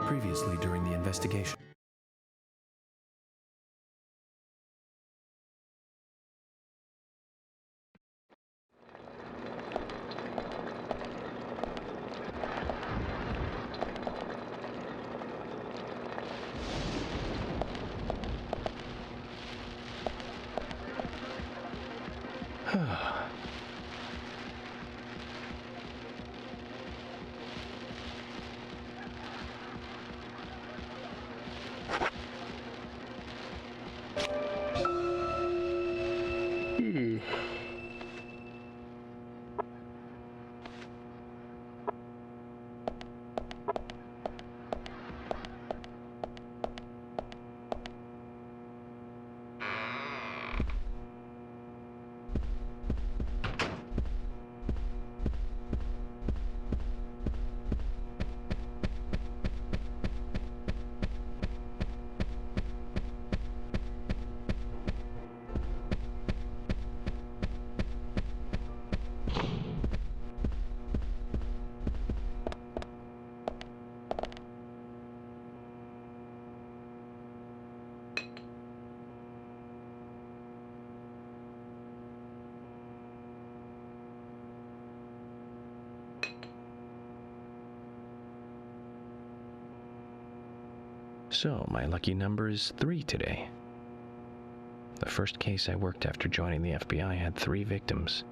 previously during the investigation. So, my lucky number is 3 today. The first case I worked after joining the FBI had 3 victims.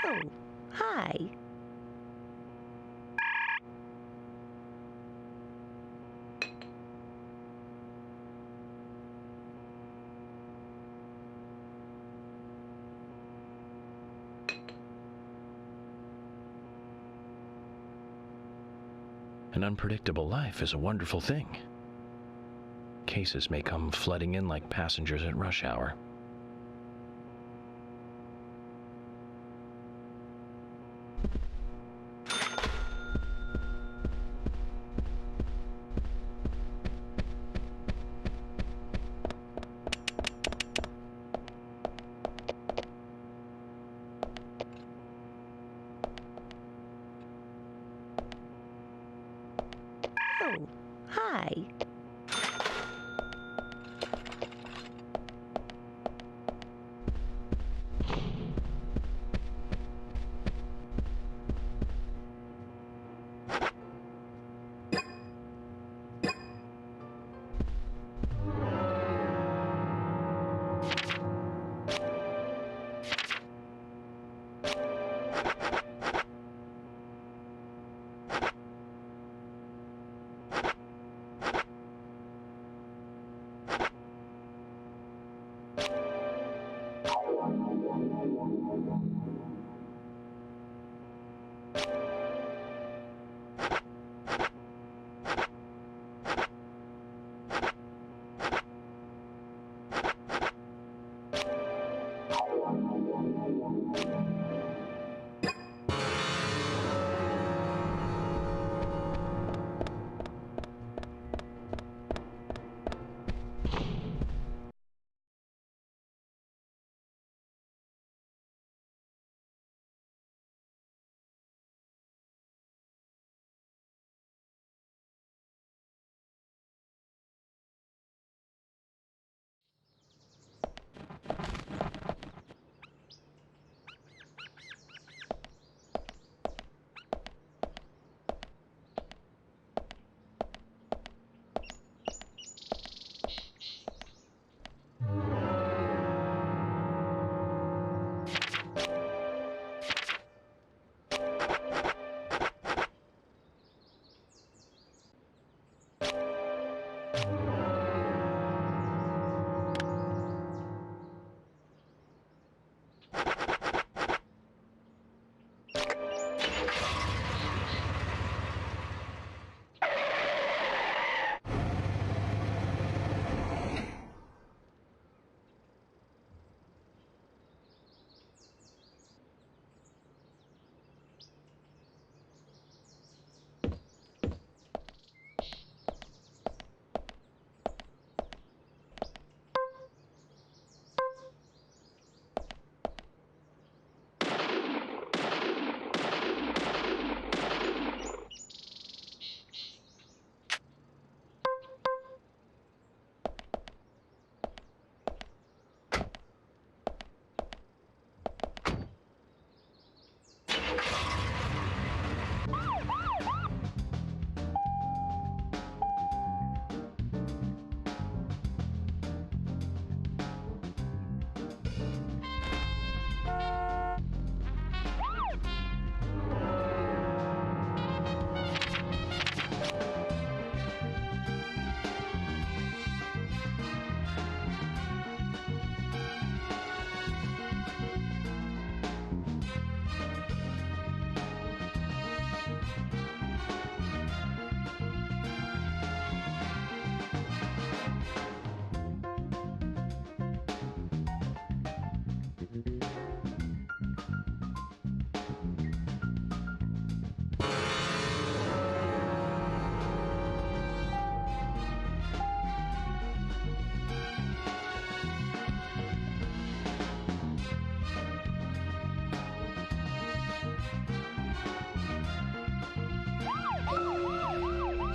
Oh, hi. An unpredictable life is a wonderful thing. Cases may come flooding in like passengers at rush hour. Oh, hi.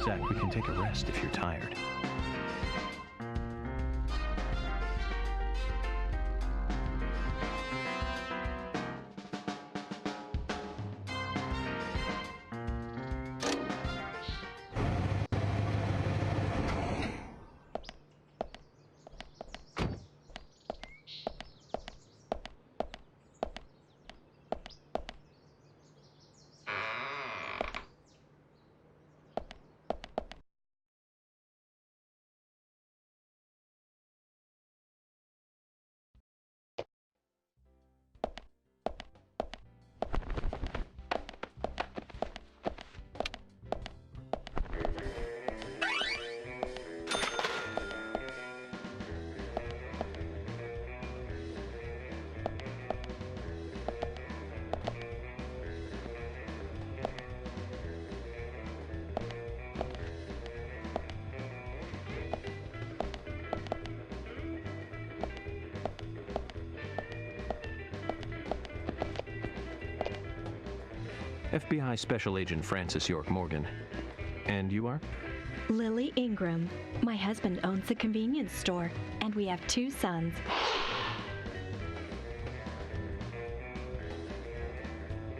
Zach, we can take a rest if you're tired. FBI Special Agent Francis York Morgan. And you are? Lily Ingram. My husband owns a convenience store, and we have 2 sons.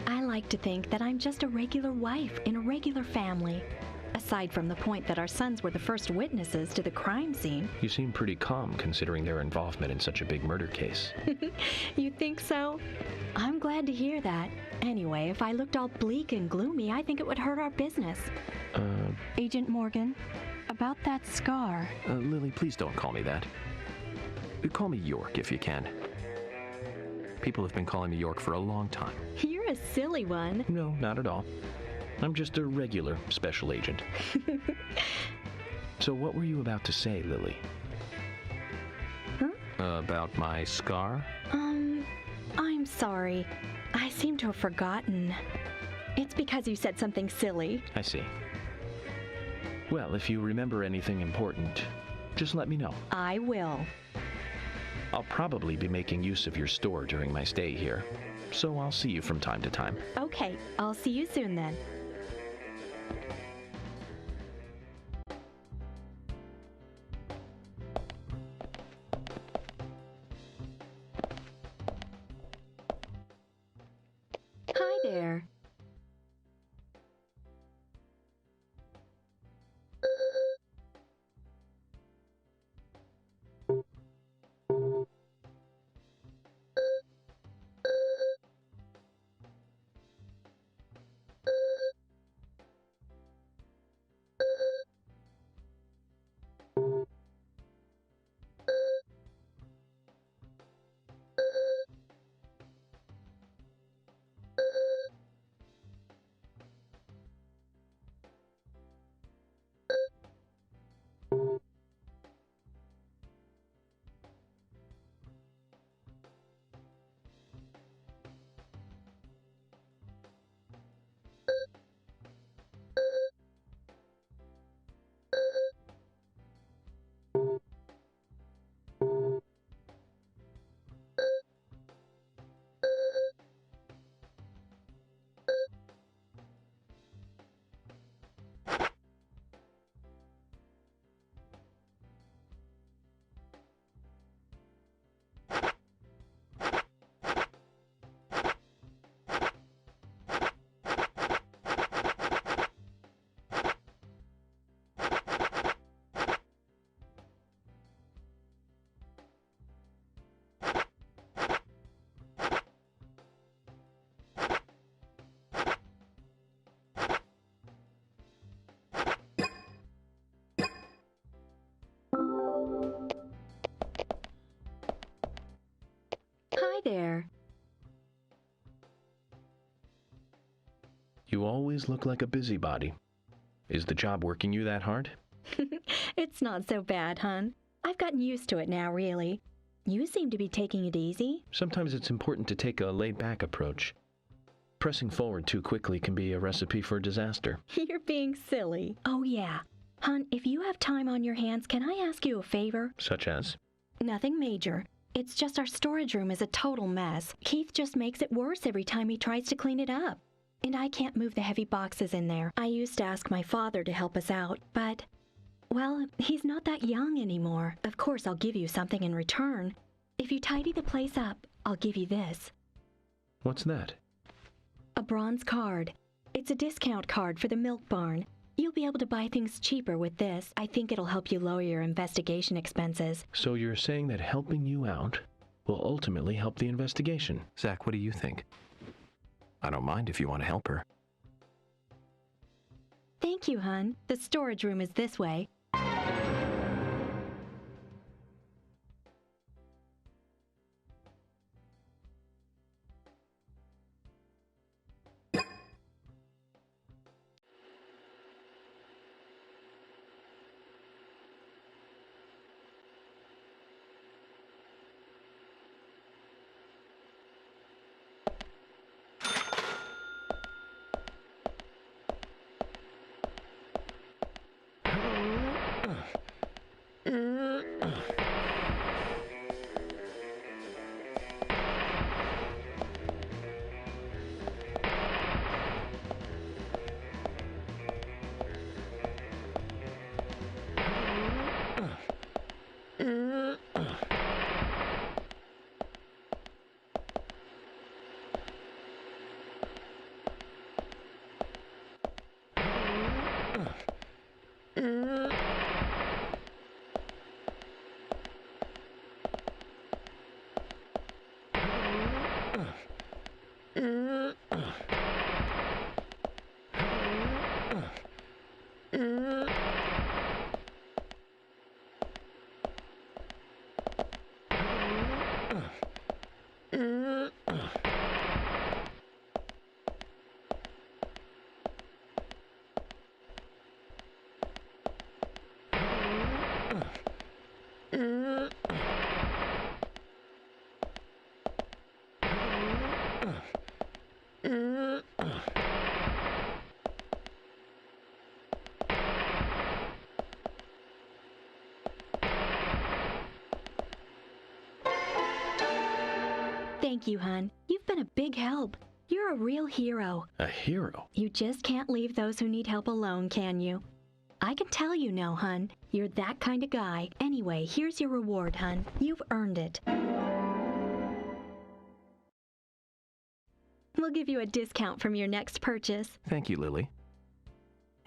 I like to think that I'm just a regular wife in a regular family. Aside from the point that our sons were the first witnesses to the crime scene. You seem pretty calm considering their involvement in such a big murder case. You think so? I'm glad to hear that. Anyway, if I looked all bleak and gloomy, I think it would hurt our business. Agent Morgan, about that scar. Lily, please don't call me that. Call me York if you can. People have been calling me York for a long time. You're a silly one. No, not at all. I'm just a regular special agent. So what were you about to say, Lily? Huh? About my scar? I'm sorry. I seem to have forgotten. It's because you said something silly. I see. Well, if you remember anything important, just let me know. I will. I'll probably be making use of your store during my stay here, so I'll see you from time to time. Okay, I'll see you soon then. Hi there. Hi there. You always look like a busybody. Is the job working you that hard? It's not so bad, hon. I've gotten used to it now, really. You seem to be taking it easy. Sometimes it's important to take a laid-back approach. Pressing forward too quickly can be a recipe for disaster. You're being silly. Oh, yeah. Hon, if you have time on your hands, can I ask you a favor? Such as? Nothing major. It's just our storage room is a total mess. Keith just makes it worse every time he tries to clean it up. And I can't move the heavy boxes in there. I used to ask my father to help us out, but, well, he's not that young anymore. Of course, I'll give you something in return. If you tidy the place up, I'll give you this. What's that? A bronze card. It's a discount card for the milk barn. You'll be able to buy things cheaper with this. I think it'll help you lower your investigation expenses. So you're saying that helping you out will ultimately help the investigation. Zach, what do you think? I don't mind if you want to help her. Thank you, hon. The storage room is this way. Thank you, hun. You've been a big help. You're a real hero. A hero? You just can't leave those who need help alone, can you? I can tell you no, hun. You're that kind of guy. Anyway, here's your reward, hun. You've earned it. We'll give you a discount from your next purchase. Thank you, Lily.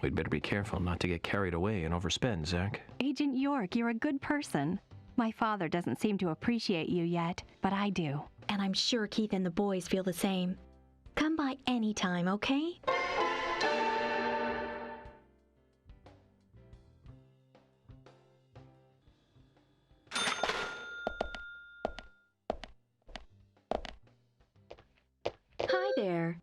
We'd better be careful not to get carried away and overspend, Zach. Agent York, you're a good person. My father doesn't seem to appreciate you yet, but I do. And I'm sure Keith and the boys feel the same. Come by anytime, okay? Hi there.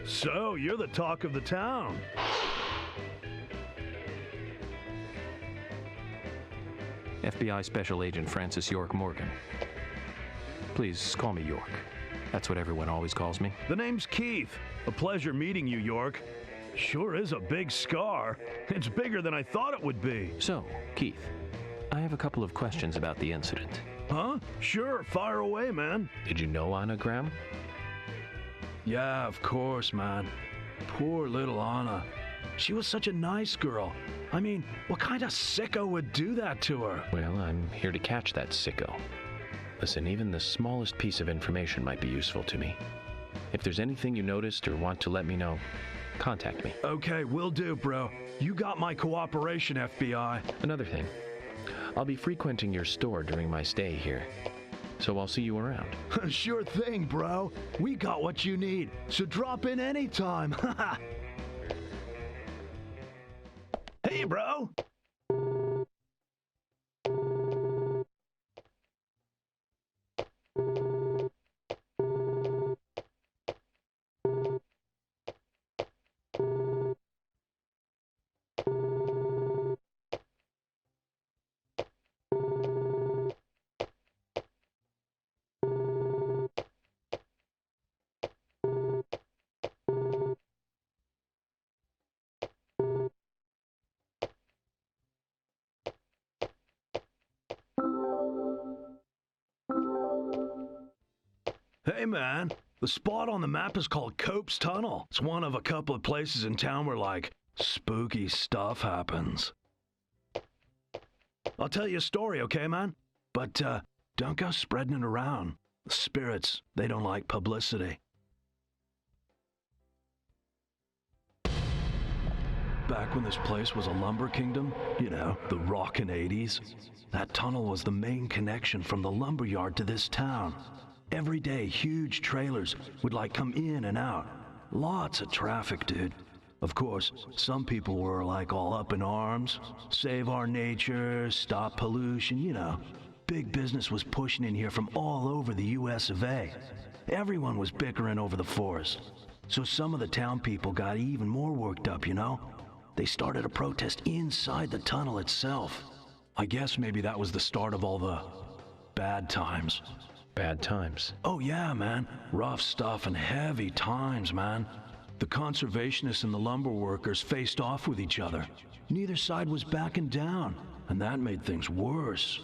So, you're the talk of the town. FBI Special Agent Francis York Morgan. Please call me York. That's what everyone always calls me. The name's Keith. A pleasure meeting you, York. Sure is a big scar. It's bigger than I thought it would be. So, Keith, I have a couple of questions about the incident. Huh? Sure, fire away, man. Did you know Anna Graham? Yeah, of course, man. Poor little Anna. She was such a nice girl. I mean, what kind of sicko would do that to her? Well, I'm here to catch that sicko. Listen, even the smallest piece of information might be useful to me. If there's anything you noticed or want to let me know, contact me. Okay, will do, bro. You got my cooperation, FBI. Another thing, I'll be frequenting your store during my stay here, so I'll see you around. Sure thing, bro. We got what you need, so drop in anytime. Hey, bro. Hey, man. The spot on the map is called Copse Tunnel. It's one of a couple of places in town where, like, spooky stuff happens. I'll tell you a story, okay, man? But, don't go spreading it around. The spirits, they don't like publicity. Back when this place was a lumber kingdom, you know, the rockin' 80s, that tunnel was the main connection from the lumber yard to this town. Every day, huge trailers would like come in and out. Lots of traffic, dude. Of course, some people were like all up in arms. Save our nature, stop pollution, you know. Big business was pushing in here from all over the US of A. Everyone was bickering over the forest. So some of the town people got even more worked up, you know. They started a protest inside the tunnel itself. I guess maybe that was the start of all the bad times. Bad times. Oh yeah, man. Rough stuff and heavy times, man. The conservationists and the lumber workers faced off with each other. Neither side was backing down, and that made things worse.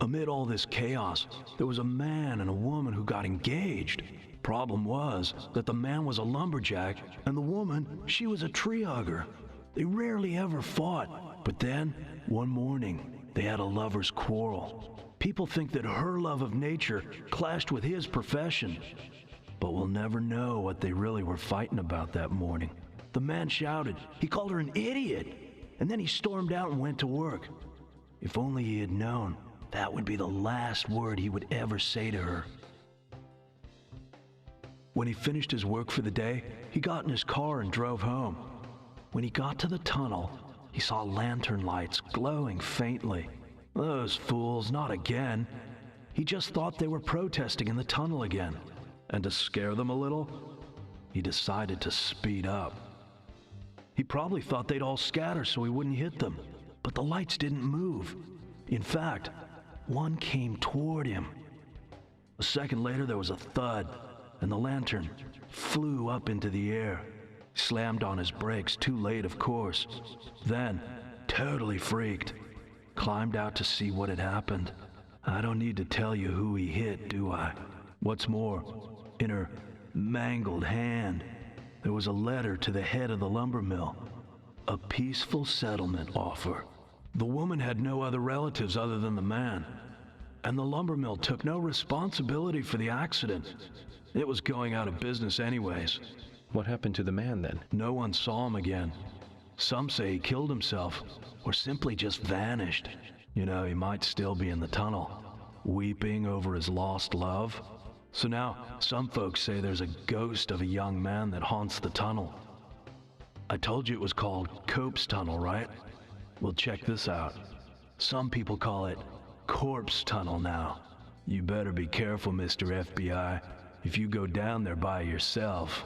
Amid all this chaos, there was a man and a woman who got engaged. Problem was that the man was a lumberjack, and the woman, she was a tree hugger. They rarely ever fought, but then, one morning, they had a lover's quarrel. People think that her love of nature clashed with his profession, but we'll never know what they really were fighting about that morning. The man shouted, he called her an idiot, and then he stormed out and went to work. If only he had known, that would be the last word he would ever say to her. When he finished his work for the day, he got in his car and drove home. When he got to the tunnel, he saw lantern lights glowing faintly. Those fools, not again. He just thought they were protesting in the tunnel again. And to scare them a little, he decided to speed up. He probably thought they'd all scatter so he wouldn't hit them, but the lights didn't move. In fact, one came toward him. A second later, there was a thud, and the lantern flew up into the air. Slammed on his brakes, too late, of course. Then, totally freaked, climbed out to see what had happened. I don't need to tell you who he hit, do I? What's more, in her mangled hand, there was a letter to the head of the lumber mill. A peaceful settlement offer. The woman had no other relatives other than the man, and the lumber mill took no responsibility for the accident. It was going out of business anyways. What happened to the man then? No one saw him again. Some say he killed himself, or simply just vanished. You know, he might still be in the tunnel, weeping over his lost love. So now, some folks say there's a ghost of a young man that haunts the tunnel. I told you it was called Copse Tunnel, right? Well, check this out. Some people call it Corpse Tunnel now. You better be careful, Mr. FBI, if you go down there by yourself.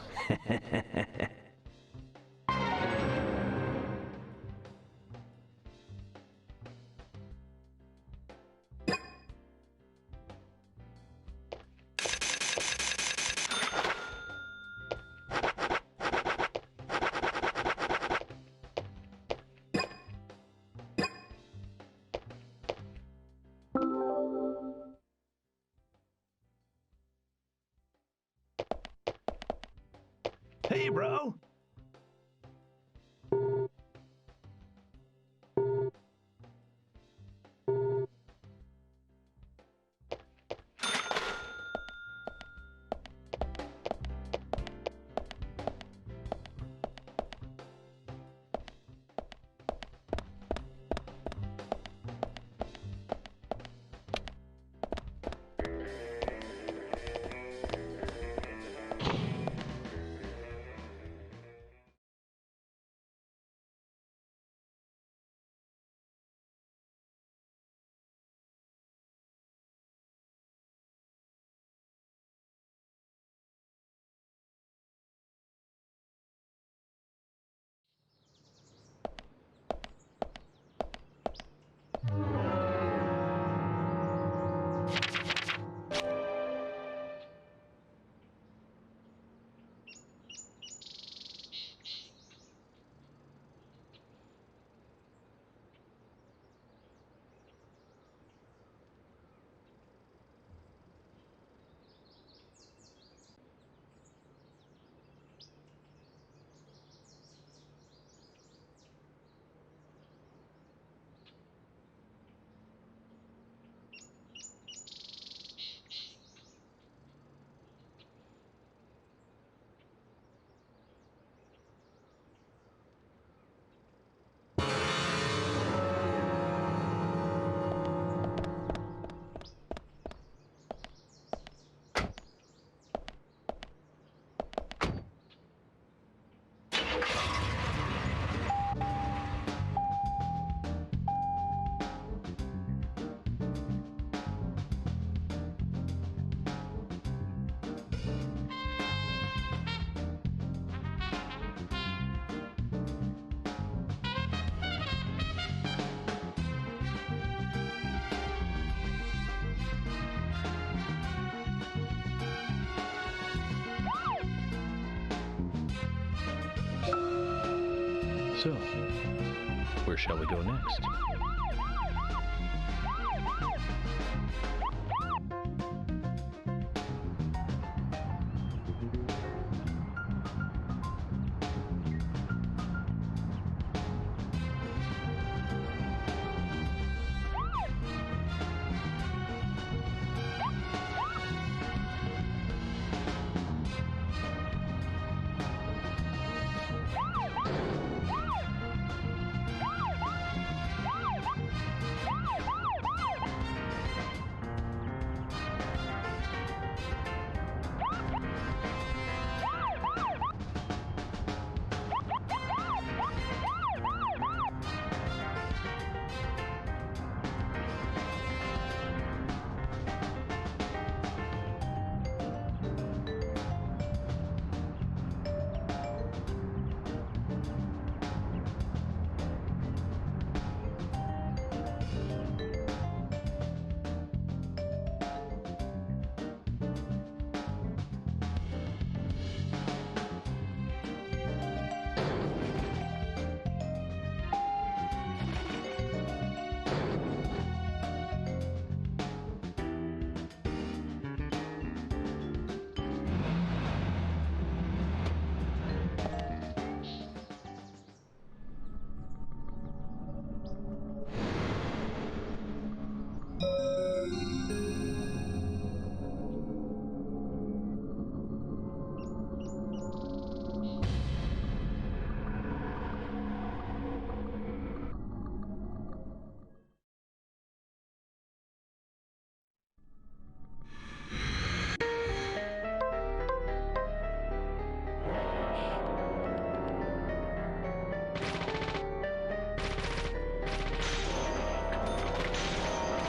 Hey, bro. So, Where shall we go next?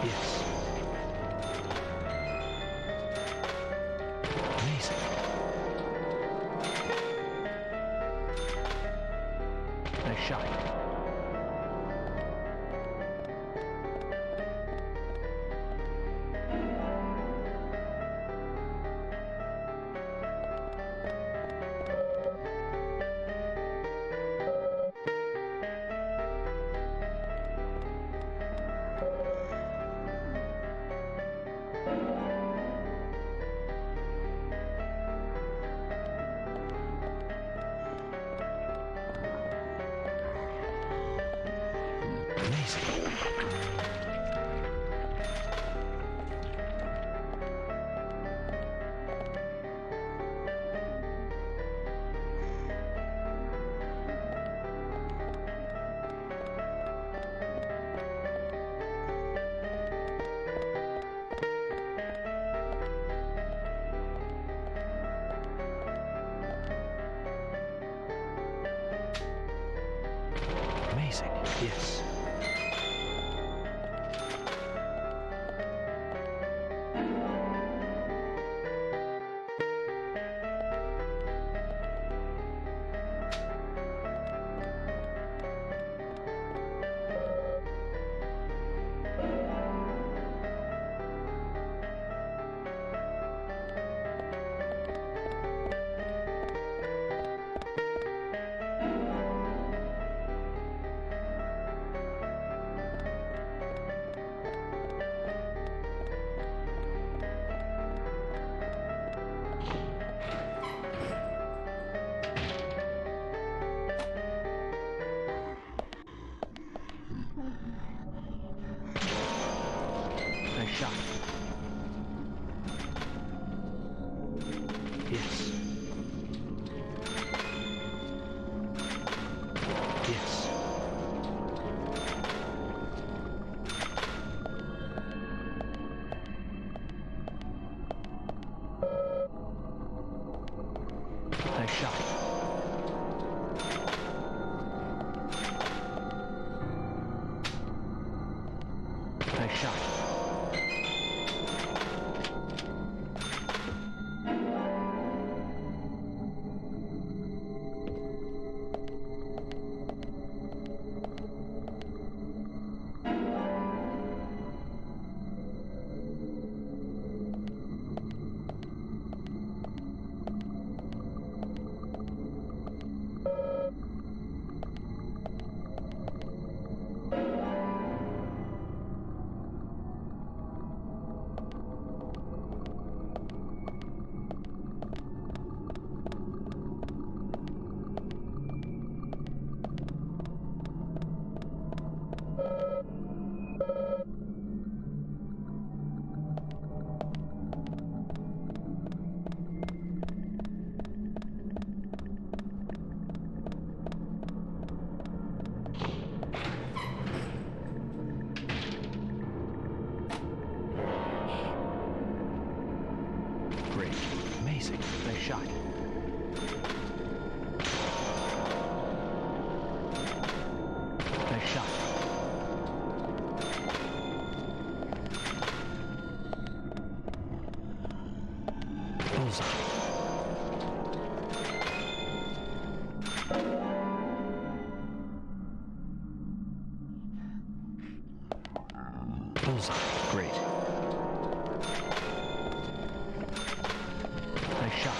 Yes. Amazing. Nice shot. Amazing. Amazing. Yes. Nice shot. Yes. Yes. Nice shot. Nice shot. Spacing. Nice shot. Nice shot. Bullseye. Bullseye. Great. Nice shot.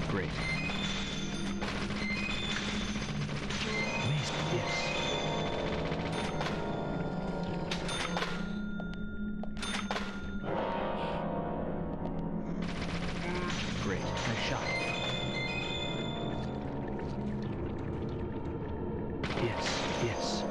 Great. Amazing. Yes. Great. Nice shot. Yes. Yes.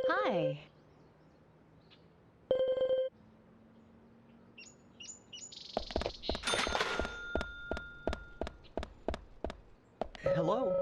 Hi. Hello?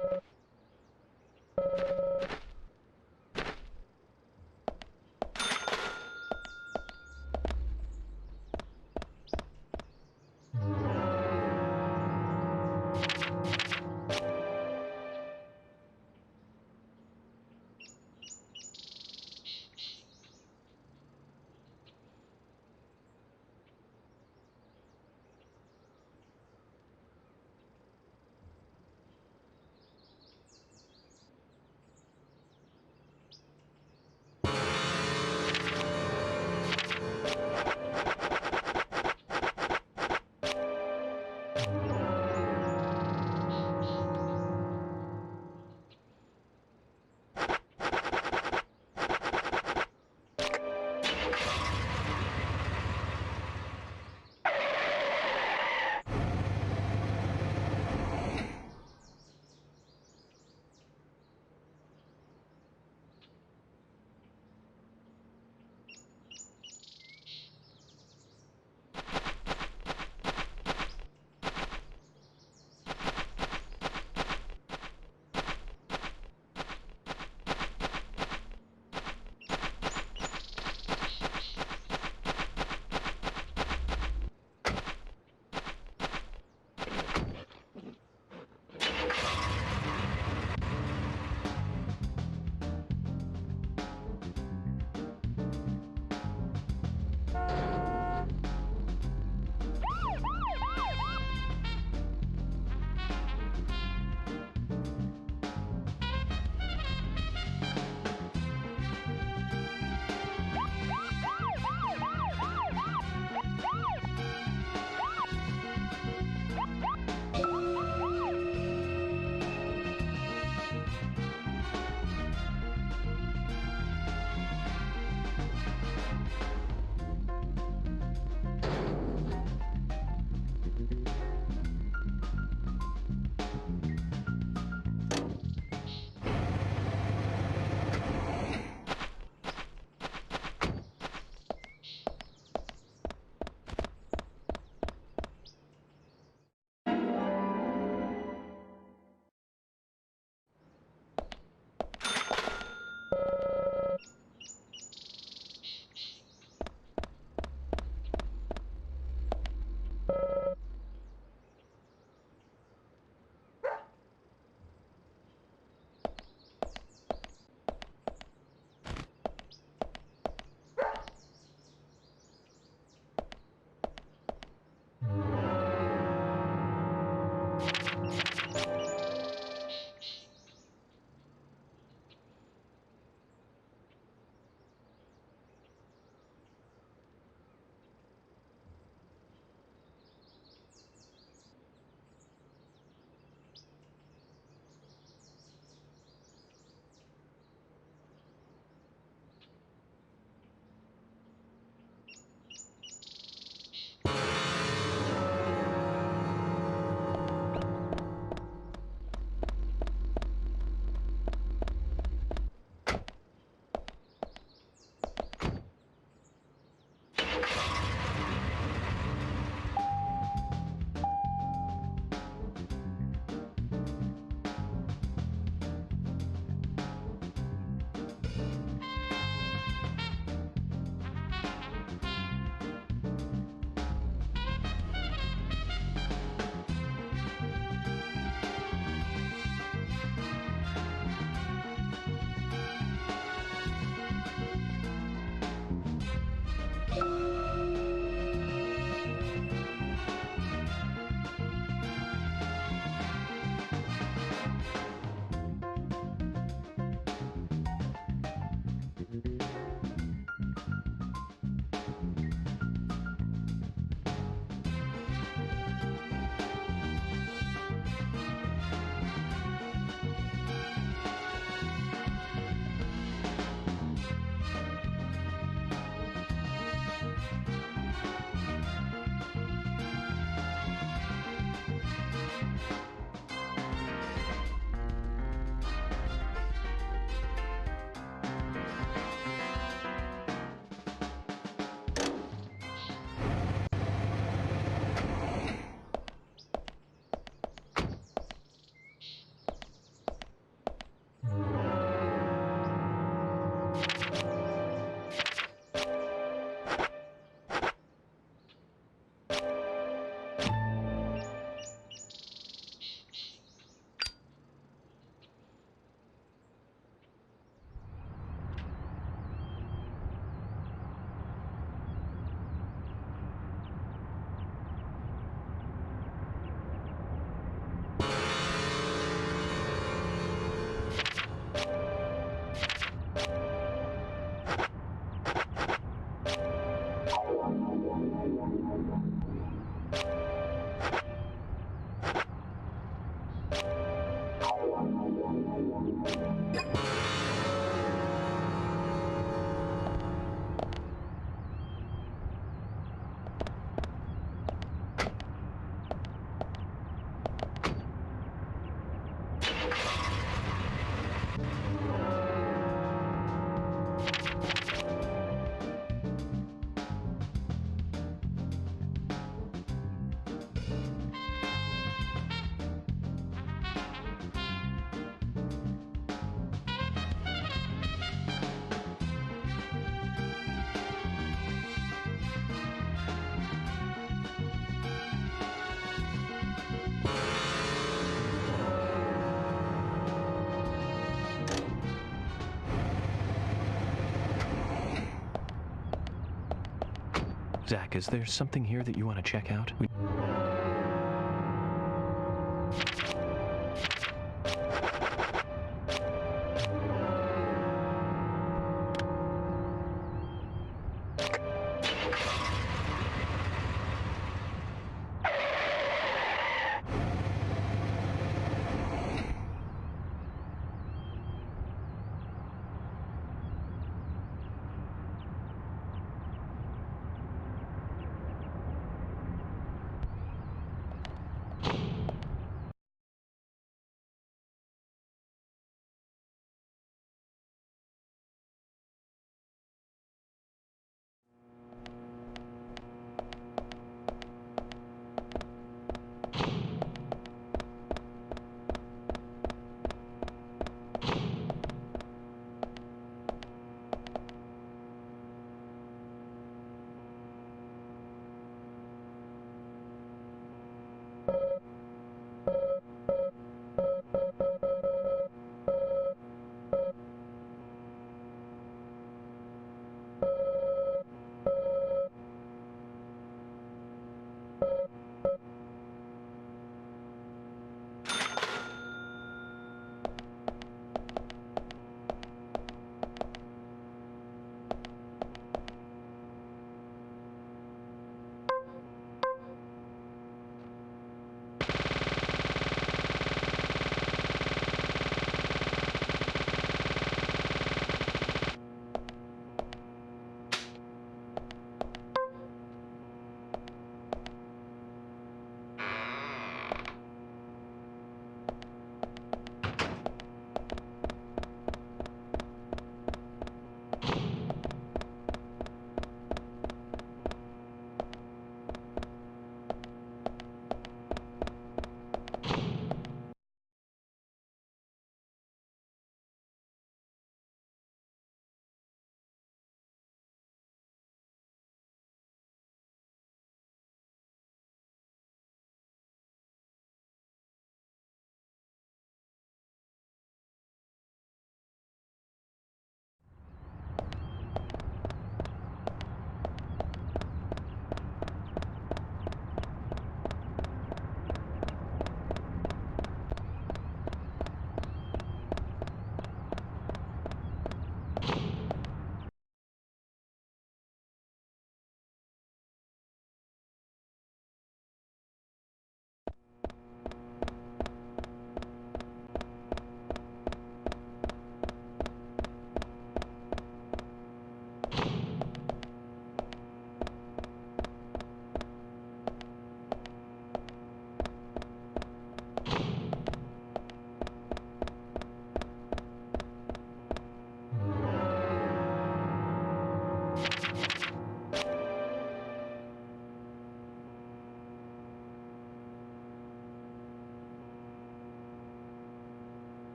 Zach, is there something here that you want to check out?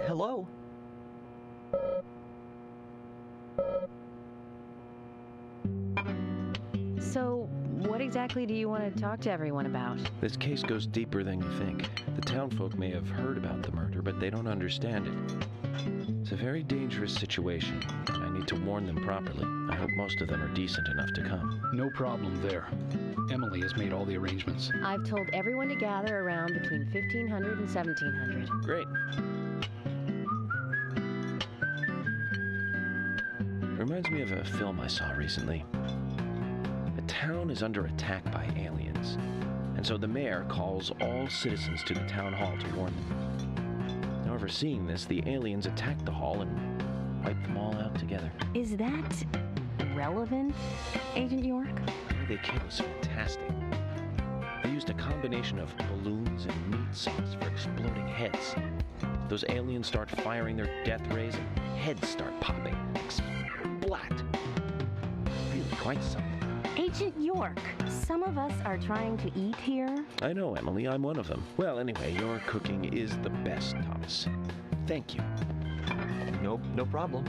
Hello? So, What exactly do you want to talk to everyone about? This case goes deeper than you think. The townfolk may have heard about the murder, but they don't understand it. It's a very dangerous situation, and I need to warn them properly. I hope most of them are decent enough to come. No problem there. Emily has made all the arrangements. I've told everyone to gather around between 1500 and 1700. Great. Reminds me of a film I saw recently. A town is under attack by aliens, and so the mayor calls all citizens to the town hall to warn them. However, seeing this, the aliens attack the hall and wipe them all out together. Is that relevant, Agent York? The way they killed was fantastic. They used a combination of balloons and meat sauce for exploding heads. Those aliens start firing their death rays and heads start popping. Splat! Really quite something. Agent York, some of us are trying to eat here. I know, Emily, I'm one of them. Well, anyway, your cooking is the best, Thomas. Thank you. No problem.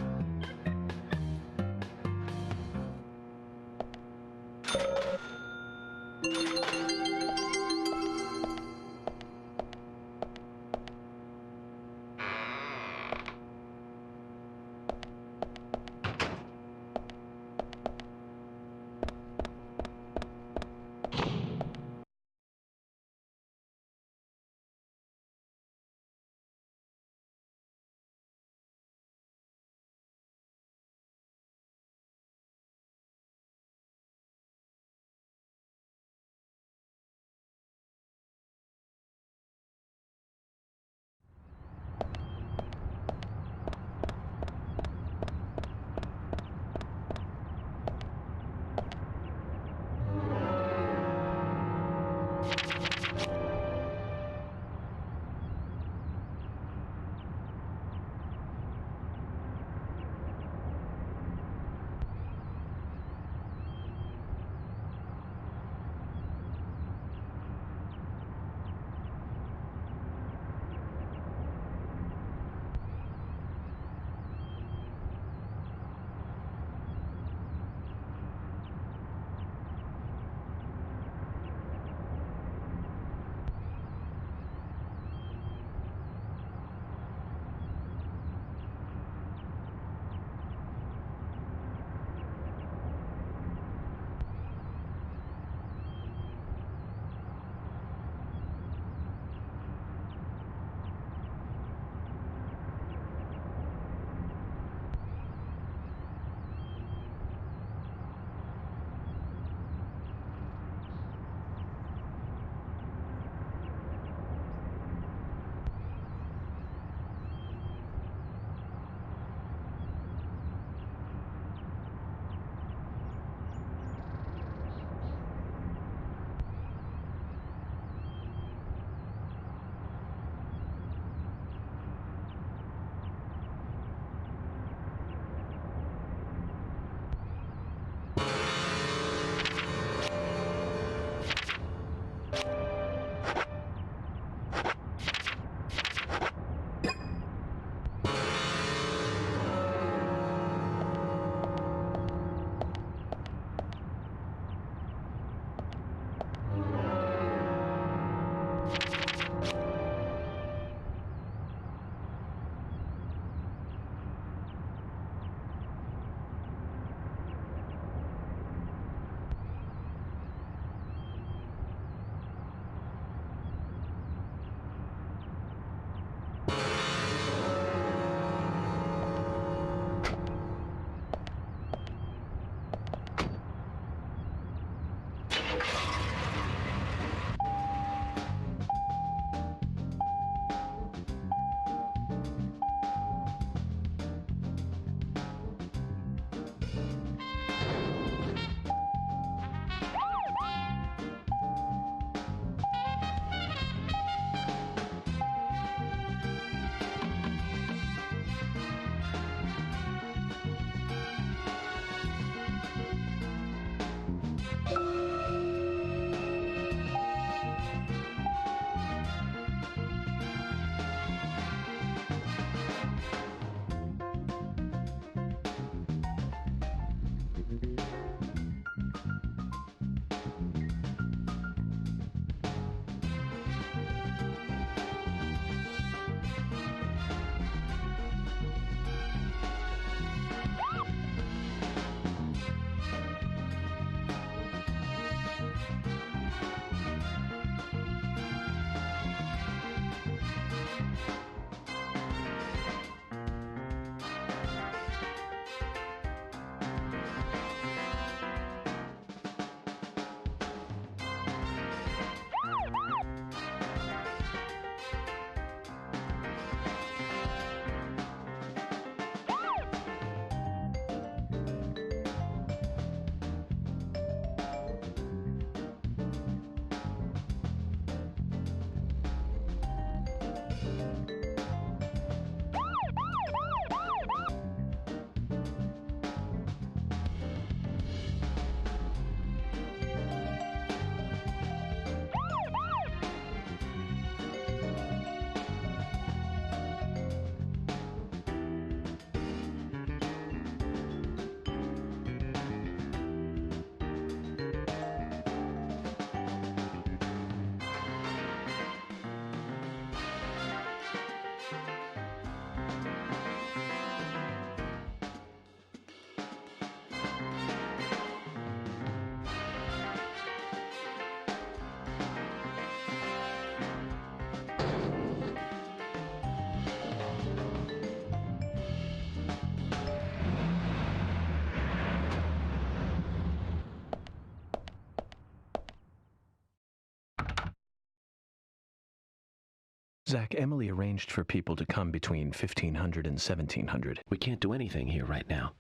Zach, Emily arranged for people to come between 1500 and 1700. We can't do anything here right now.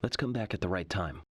Let's come back at the right time.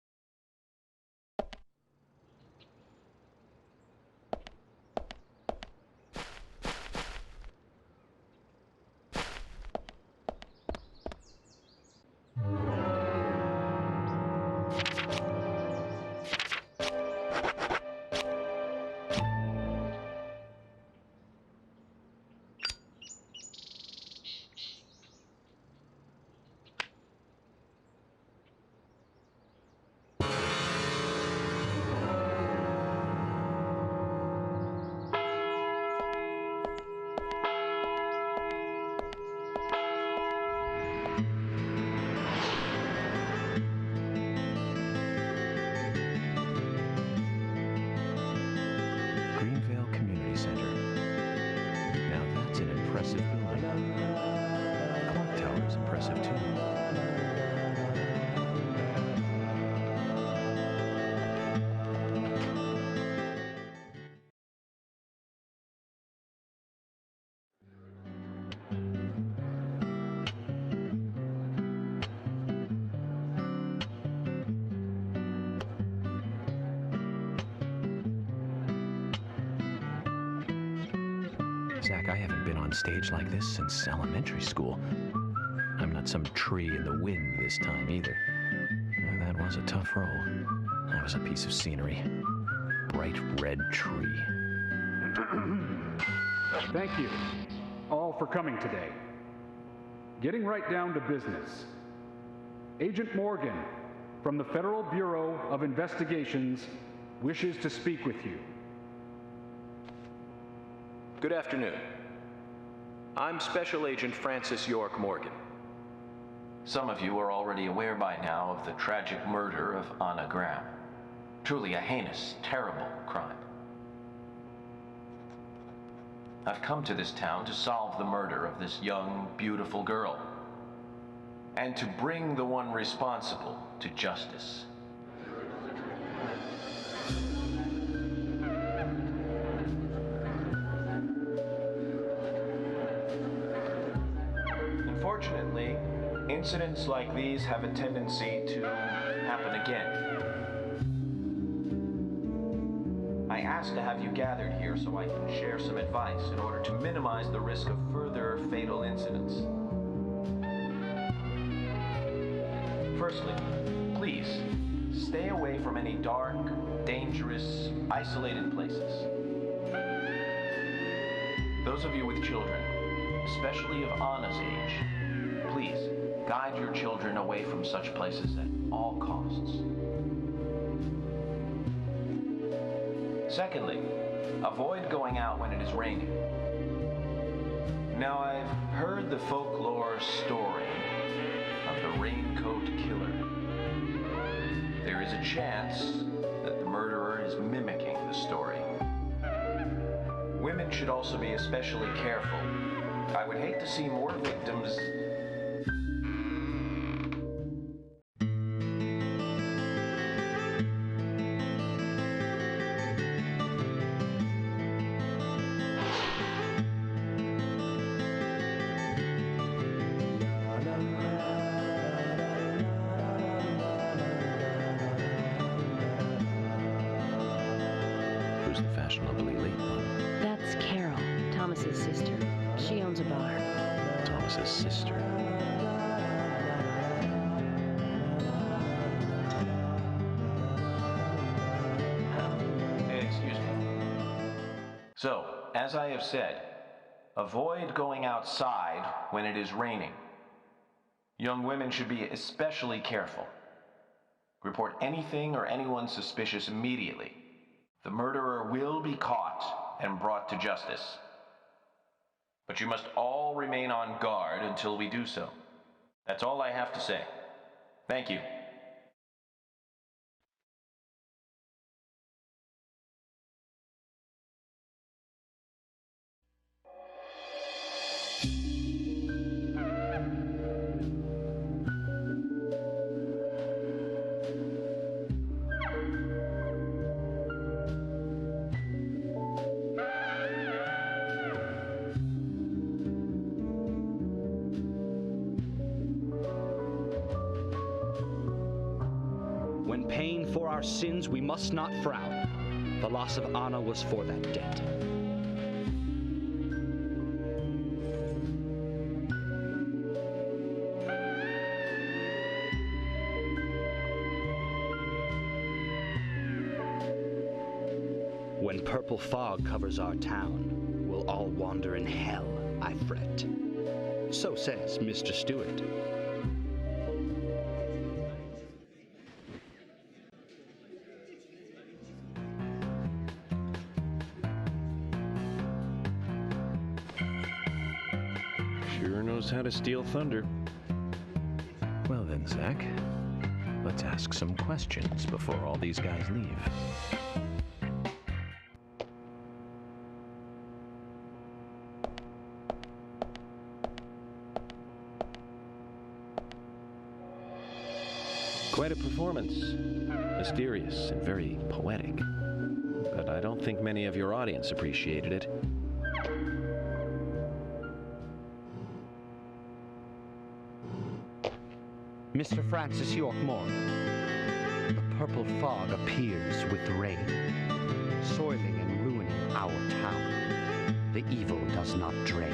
Zach, I haven't been on stage like this since elementary school. I'm not some tree in the wind this time either. That was a tough role. That was a piece of scenery. Bright red tree. Thank you all for coming today. Getting right down to business. Agent Morgan from the Federal Bureau of Investigations wishes to speak with you. Good afternoon. I'm Special Agent Francis York Morgan. Some of you are already aware by now of the tragic murder of Anna Graham. Truly a heinous, terrible crime. I've come to this town to solve the murder of this young, beautiful girl, and to bring the one responsible to justice. Unfortunately, incidents like these have a tendency to happen again. I asked to have you gathered here so I can share some advice in order to minimize the risk of further fatal incidents. Firstly, please, stay away from any dark, dangerous, isolated places. Those of you with children, especially of Anna's age, please guide your children away from such places at all costs. Secondly, avoid going out when it is raining. Now, I've heard the folklore story of the raincoat killer. There is a chance that the murderer is mimicking the story. Women should also be especially careful. I would hate to see more victims. Who's the fashionably late one? That's Carol, Thomas's sister. She owns a bar. Thomas's sister. Excuse me. So, as I have said, avoid going outside when it is raining. Young women should be especially careful. Report anything or anyone suspicious immediately. The murderer will be caught and brought to justice. But you must all remain on guard until we do so. That's all I have to say. Thank you. when paying for our sins, we must not frown. The loss of Anna was for that debt. When purple fog covers our town, we'll all wander in hell, I fret. So says Mr. Stewart. Sure knows how to steal thunder. Well then, Zach, let's ask some questions before all these guys leave. Quite a performance. Mysterious and very poetic. But I don't think many of your audience appreciated it. Mr. Francis York Moore, the purple fog appears with rain, soiling and ruining our town. The evil does not drain.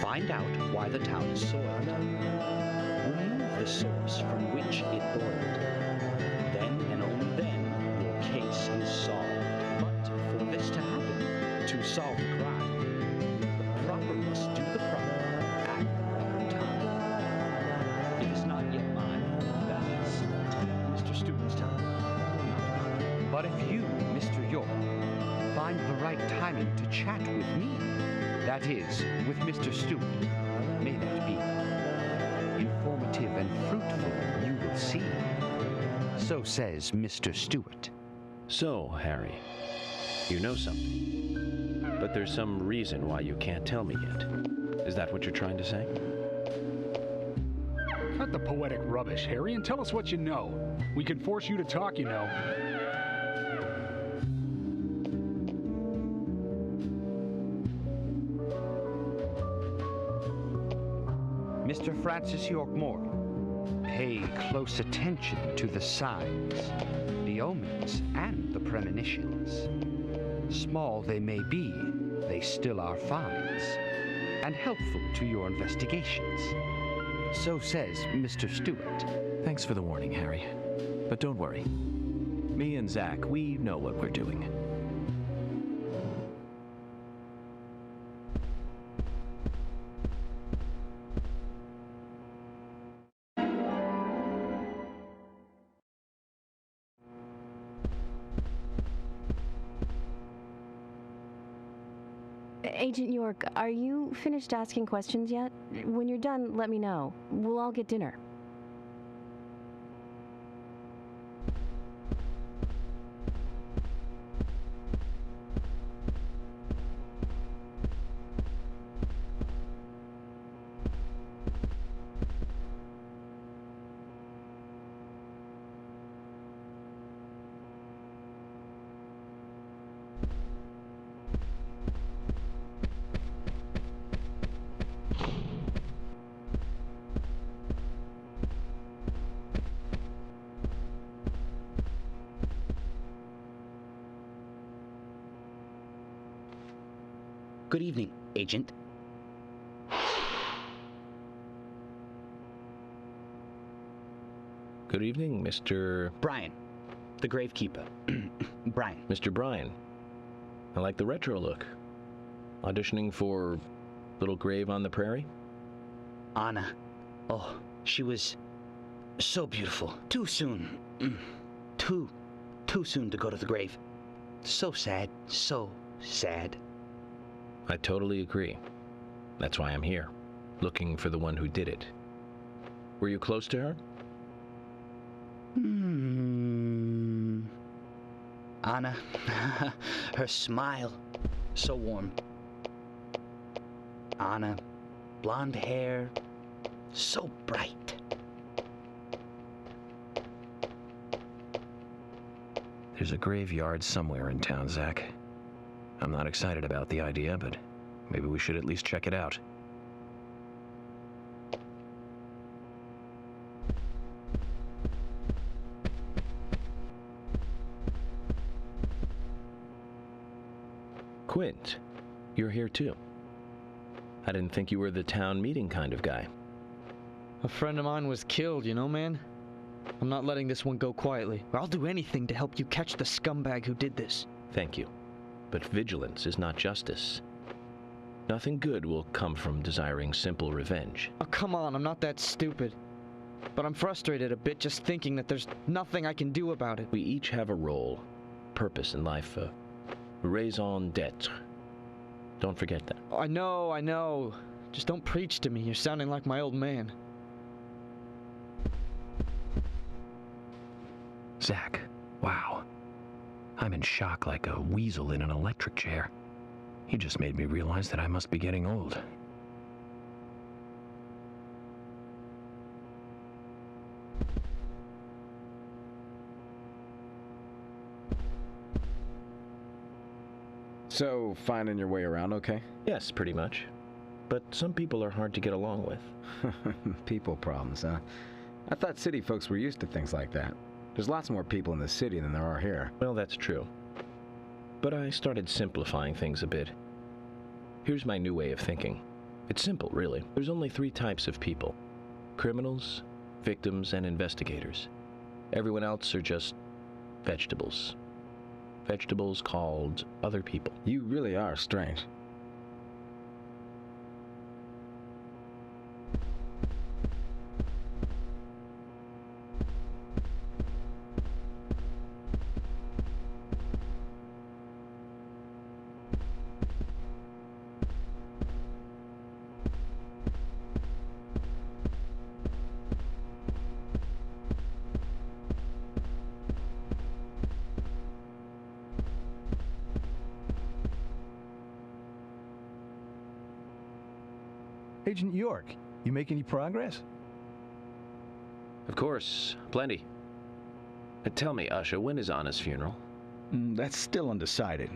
Find out why the town is soiled. Remove the source from which it boiled. Then and only then your case is solved. But for this to happen, to solve the crime, the proper must do the proper at the proper time. It is not yet mine. That is Mr. Stewart's time, not mine. But if you, Mr. York, find the right timing to chat with me, that is, with Mr. Stewart, may that be informative and fruitful, you will see. So says Mr. Stewart. So, Harry, you know something. But there's some reason why you can't tell me yet. Is that what you're trying to say? Cut the poetic rubbish, Harry, and tell us what you know. We can force you to talk, you know. Mr. Francis York Moore, pay close attention to the signs, the omens, and the premonitions. Small they may be, they still are finds, and helpful to your investigations. So says Mr. Stewart. Thanks for the warning, Harry. But don't worry. Me and Zach, we know what we're doing. Agent York, are you finished asking questions yet? When you're done, let me know. We'll all get dinner. Good evening, Agent. Good evening, Mr. Brian, the gravekeeper. Brian. Mr. Brian. I like the retro look. Auditioning for Little Grave on the Prairie? Anna. Oh, she was so beautiful. Too soon. Too soon to go to the grave. So sad. So sad. I totally agree. That's why I'm here, looking for the one who did it. Were you close to her? Anna, her smile, so warm. Anna, blonde hair, so bright. There's a graveyard somewhere in town, Zach. I'm not excited about the idea, but maybe we should at least check it out. Quint, you're here too. I didn't think you were the town meeting kind of guy. A friend of mine was killed, you know, man? I'm not letting this one go quietly. I'll do anything to help you catch the scumbag who did this. Thank you. But vigilance is not justice. Nothing good will come from desiring simple revenge. Oh, come on, I'm not that stupid. But I'm frustrated a bit just thinking that there's nothing I can do about it. We each have a role, purpose in life, a raison d'etre. Don't forget that. I know. Just don't preach to me. You're sounding like my old man. Zach, wow. I'm in shock like a weasel in an electric chair. You just made me realize that I must be getting old. So, finding your way around okay? Yes, pretty much. But some people are hard to get along with. People problems, huh? I thought city folks were used to things like that. There's lots more people in the city than there are here. Well, that's true. But I started simplifying things a bit. Here's my new way of thinking. It's simple, really. There's only 3 types of people: criminals, victims, and investigators. Everyone else are just vegetables. Vegetables called other people. You really are strange. Agent York, you make any progress? Of course, plenty. Tell me, Usha, when is Anna's funeral? That's still undecided.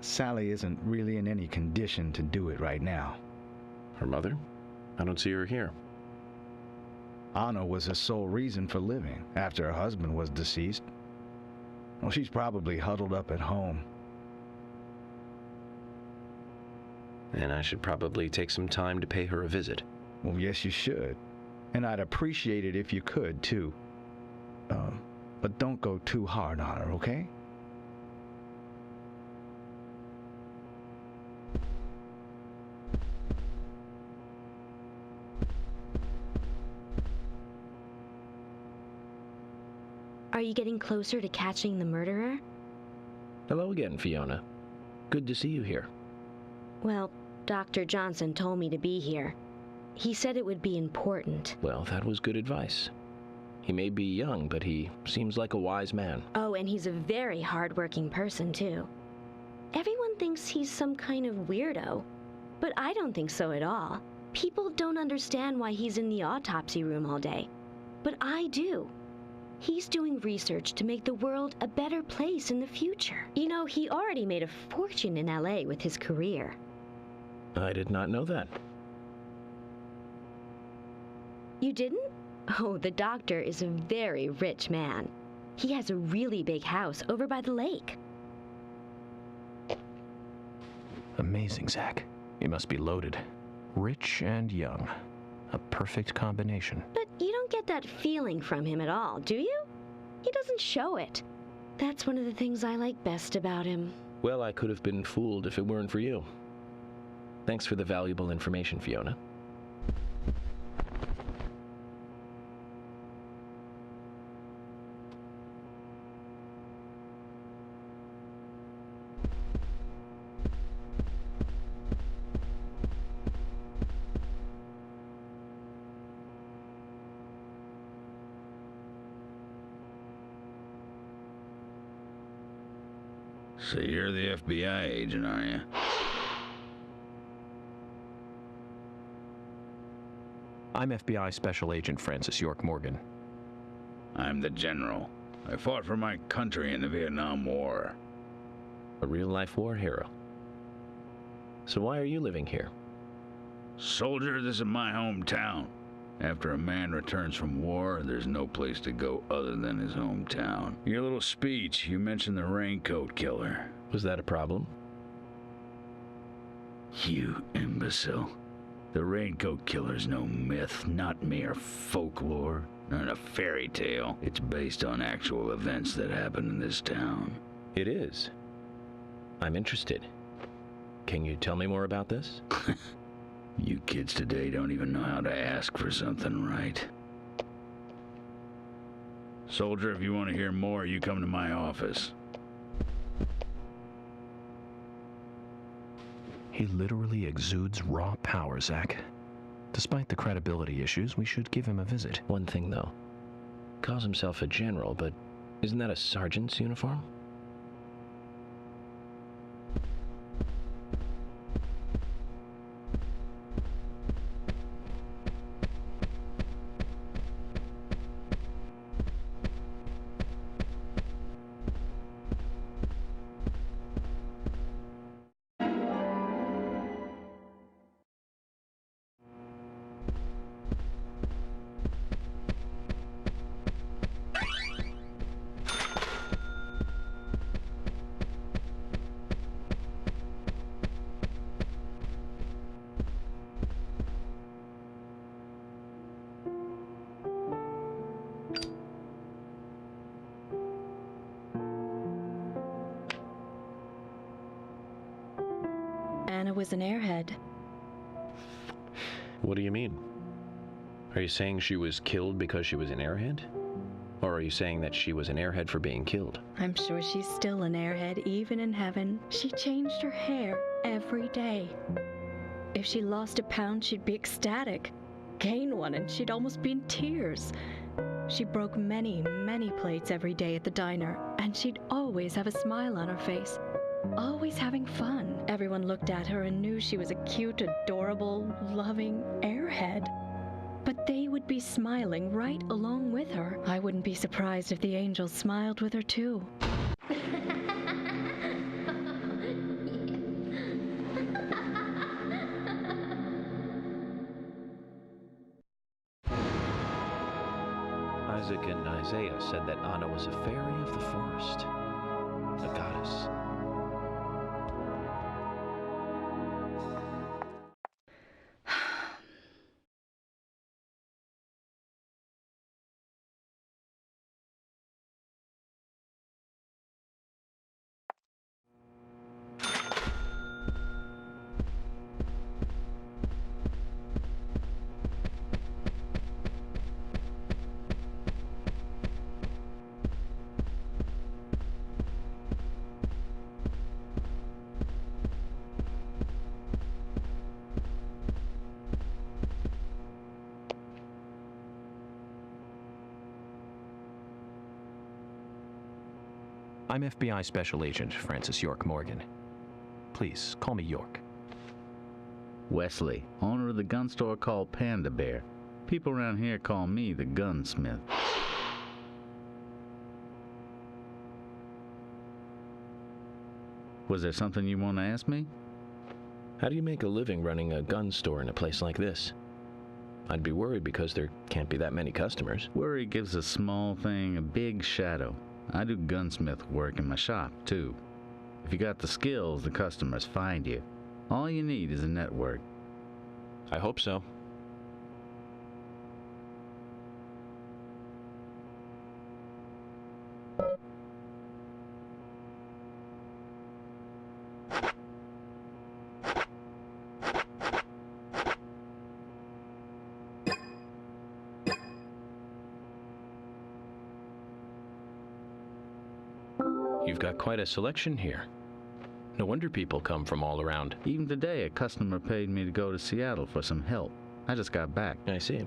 Sally isn't really in any condition to do it right now. Her mother? I don't see her here. Anna was her sole reason for living after her husband was deceased. Well, she's probably huddled up at home. And I should probably take some time to pay her a visit. Well, yes, you should. And I'd appreciate it if you could, too. But don't go too hard on her, okay? Are you getting closer to catching the murderer? Hello again, Fiona. Good to see you here. Well, Dr. Johnson told me to be here. He said it would be important. Well, that was good advice. He may be young, but he seems like a wise man. Oh, and he's a very hard-working person, too. Everyone thinks he's some kind of weirdo, but I don't think so at all. People don't understand why he's in the autopsy room all day, but I do. He's doing research to make the world a better place in the future. You know, he already made a fortune in LA with his career. I did not know that. You didn't? Oh, the doctor is a very rich man. He has a really big house over by the lake. Amazing, Zach. You must be loaded. Rich and young. A perfect combination. But you don't get that feeling from him at all, do you? He doesn't show it. That's one of the things I like best about him. Well, I could have been fooled if it weren't for you. Thanks for the valuable information, Fiona. So you're the FBI agent, are you? I'm FBI Special Agent Francis York Morgan. I'm the general. I fought for my country in the Vietnam War. A real-life war hero. So why are you living here? Soldier, this is my hometown. After a man returns from war, there's no place to go other than his hometown. Your little speech, you mentioned the raincoat killer. Was that a problem? You imbecile. The Raincoat Killer's no myth, not mere folklore, not a fairy tale. It's based on actual events that happen in this town. It is. I'm interested. Can you tell me more about this? You kids today don't even know how to ask for something right. Soldier, if you want to hear more, you come to my office. He literally exudes raw power, Zach. Despite the credibility issues, we should give him a visit. One thing, though. Calls himself a general, but isn't that a sergeant's uniform? Anna was an airhead. What do you mean? Are you saying she was killed because she was an airhead? Or are you saying that she was an airhead for being killed? I'm sure she's still an airhead, even in heaven. She changed her hair every day. If she lost a pound, she'd be ecstatic. Gain one, and she'd almost be in tears. She broke many, many plates every day at the diner, and she'd always have a smile on her face. Always having fun. Everyone looked at her and knew she was a cute, adorable, loving airhead. But they would be smiling right along with her. I wouldn't be surprised if the angels smiled with her too. Isaac and Isaiah said that Anna was a fairy of the forest, a goddess. I'm FBI Special Agent Francis York Morgan. Please, call me York. Wesley, owner of the gun store called Panda Bear. People around here call me the gunsmith. Was there something you want to ask me? How do you make a living running a gun store in a place like this? I'd be worried because there can't be that many customers. Worry gives a small thing a big shadow. I do gunsmith work in my shop, too. If you got the skills, the customers find you. All you need is a network. I hope so. You've got quite a selection here. No wonder people come from all around. Even today, a customer paid me to go to Seattle for some help. I just got back. I see.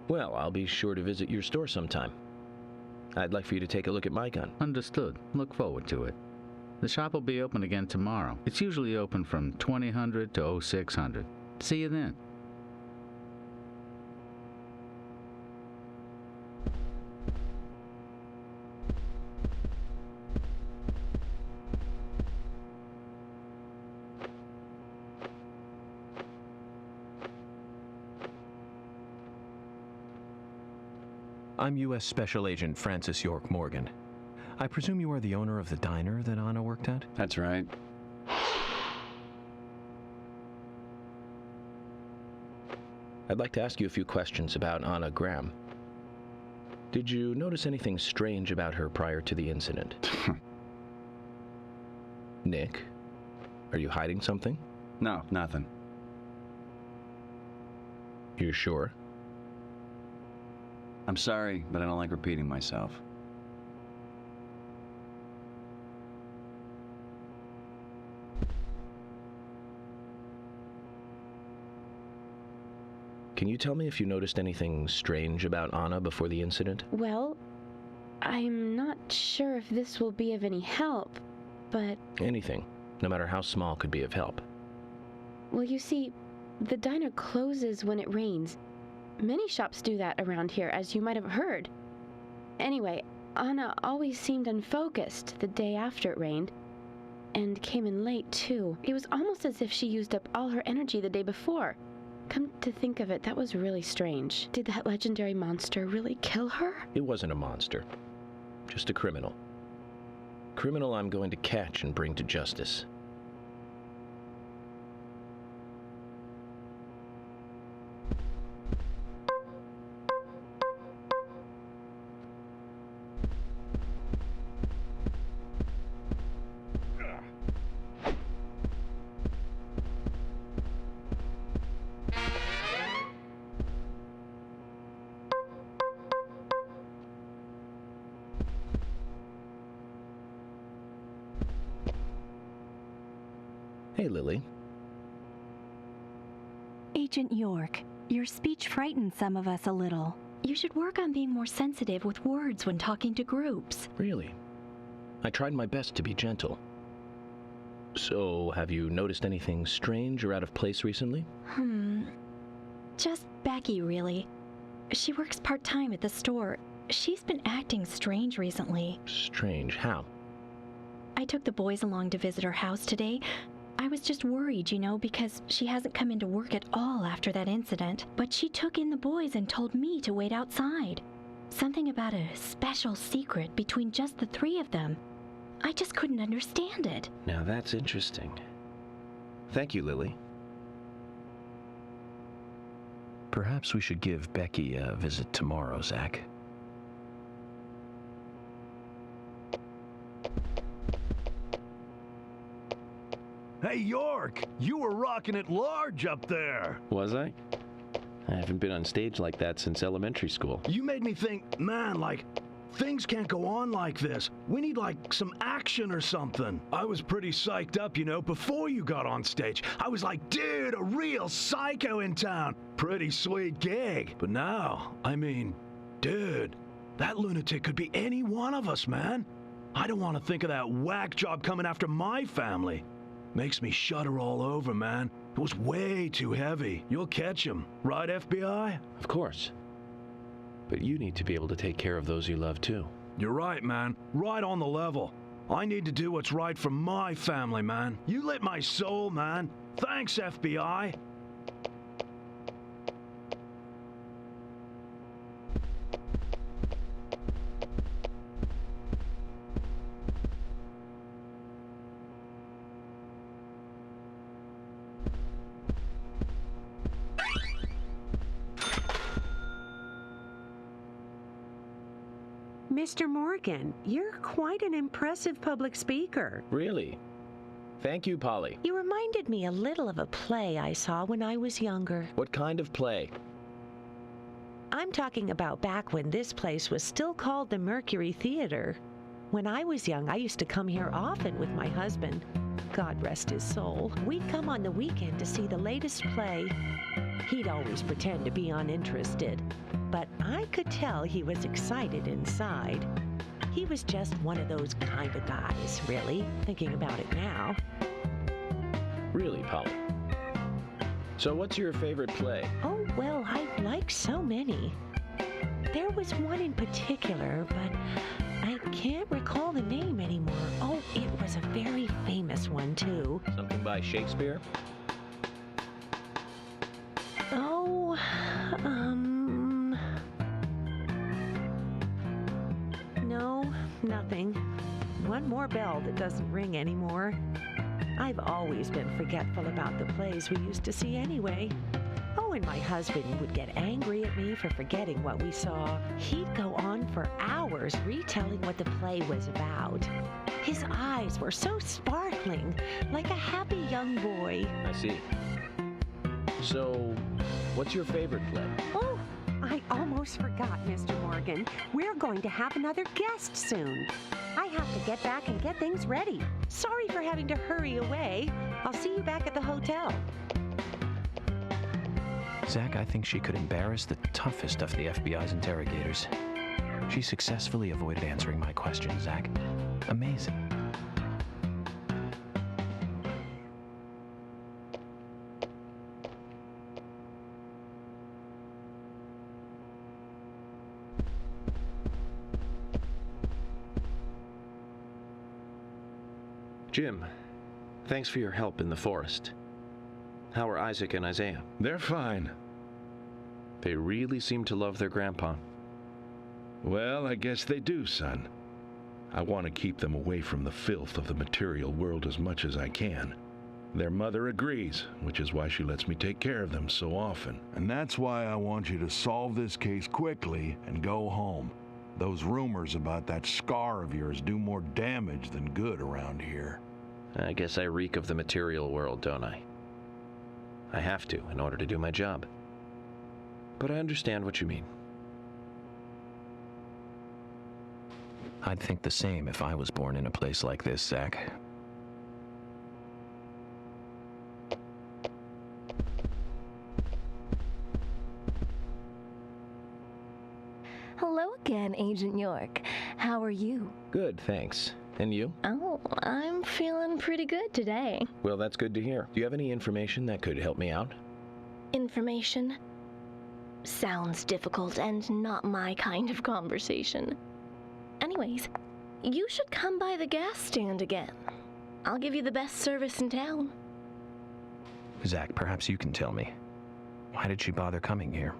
Well, I'll be sure to visit your store sometime. I'd like for you to take a look at my gun. Understood. Look forward to it. The shop will be open again tomorrow. It's usually open from 2000 to 0600. See you then. I'm U.S. Special Agent Francis York Morgan. I presume you are the owner of the diner that Anna worked at? That's right. I'd like to ask you a few questions about Anna Graham. Did you notice anything strange about her prior to the incident? Nick, are you hiding something? No, nothing. You sure? I'm sorry, but I don't like repeating myself. Can you tell me if you noticed anything strange about Anna before the incident? Well, I'm not sure if this will be of any help, but... Anything, no matter how small, could be of help. Well, you see, the diner closes when it rains. Many shops do that around here, as you might have heard. Anyway, Anna always seemed unfocused the day after it rained, and came in late, too. It was almost as if she used up all her energy the day before. Come to think of it, that was really strange. Did that legendary monster really kill her? It wasn't a monster, just a criminal. Criminal I'm going to catch and bring to justice. Hey, Lily. Agent York, your speech frightened some of us a little. You should work on being more sensitive with words when talking to groups. Really? I tried my best to be gentle. So, have you noticed anything strange or out of place recently? Just Becky, really. She works part-time at the store. She's been acting strange recently. Strange? How? I took the boys along to visit her house today. I was just worried, you know, because she hasn't come into work at all after that incident. But she took in the boys and told me to wait outside. Something about a special secret between just the three of them. I just couldn't understand it. Now that's interesting. Thank you, Lily. Perhaps we should give Becky a visit tomorrow, Zach. Hey, York, you were rocking it large up there. Was I? I haven't been on stage like that since elementary school. You made me think, man, like, things can't go on like this. We need, like, some action or something. I was pretty psyched up, you know, before you got on stage. I was like, dude, a real psycho in town. Pretty sweet gig. But now, I mean, dude, that lunatic could be any one of us, man. I don't want to think of that whack job coming after my family. Makes me shudder all over, man. It was way too heavy. You'll catch him, right, FBI? Of course. But you need to be able to take care of those you love, too. You're right, man. Right on the level. I need to do what's right for my family, man. You lit my soul, man. Thanks, FBI. Mr. Morgan, you're quite an impressive public speaker. Really? Thank you, Polly. You reminded me a little of a play I saw when I was younger. What kind of play? I'm talking about back when this place was still called the Mercury Theater. When I was young, I used to come here often with my husband. God rest his soul. We'd come on the weekend to see the latest play. He'd always pretend to be uninterested, but I could tell he was excited inside. He was just one of those kind of guys, really, thinking about it now. Really, Polly? So what's your favorite play? Oh, well, I like so many. There was one in particular, but I can't recall the name anymore. Oh, it was a very famous one, too. Something by Shakespeare? Oh, no, nothing. One more bell that doesn't ring anymore. I've always been forgetful about the plays we used to see anyway. Oh, when my husband would get angry at me for forgetting what we saw, he'd go on for hours retelling what the play was about. His eyes were so sparkling, like a happy young boy. I see. So, what's your favorite play? Oh, I almost forgot, Mr. Morgan. We're going to have another guest soon. I have to get back and get things ready. Sorry for having to hurry away. I'll see you back at the hotel. Zach, I think she could embarrass the toughest of the FBI's interrogators. She successfully avoided answering my question, Zach. Amazing. Jim, thanks for your help in the forest. How are Isaac and Isaiah? They're fine. They really seem to love their grandpa. Well, I guess they do, son. I want to keep them away from the filth of the material world as much as I can. Their mother agrees, which is why she lets me take care of them so often. And that's why I want you to solve this case quickly and go home. Those rumors about that scar of yours do more damage than good around here. I guess I reek of the material world, don't I? I have to in order to do my job. But I understand what you mean. I'd think the same if I was born in a place like this, Zach. Hello again, Agent York. How are you? Good, thanks. And you? Oh, I'm feeling pretty good today. Well, that's good to hear. Do you have any information that could help me out? Information? Sounds difficult and not my kind of conversation. Anyways, you should come by the gas stand again. I'll give you the best service in town. Zach, perhaps you can tell me. Why did she bother coming here?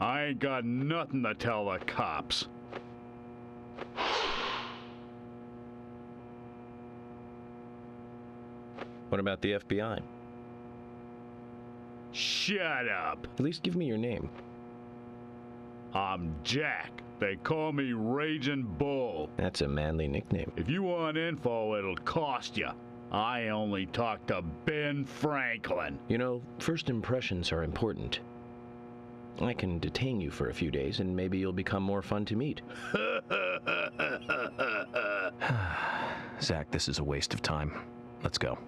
I ain't got nothing to tell the cops. What about the FBI? Shut up. At least give me your name. I'm Jack. They call me Raging Bull. That's a manly nickname. If you want info, it'll cost you. I only talk to Ben Franklin. You know, first impressions are important. I can detain you for a few days, and maybe you'll become more fun to meet. Zach, this is a waste of time. Let's go.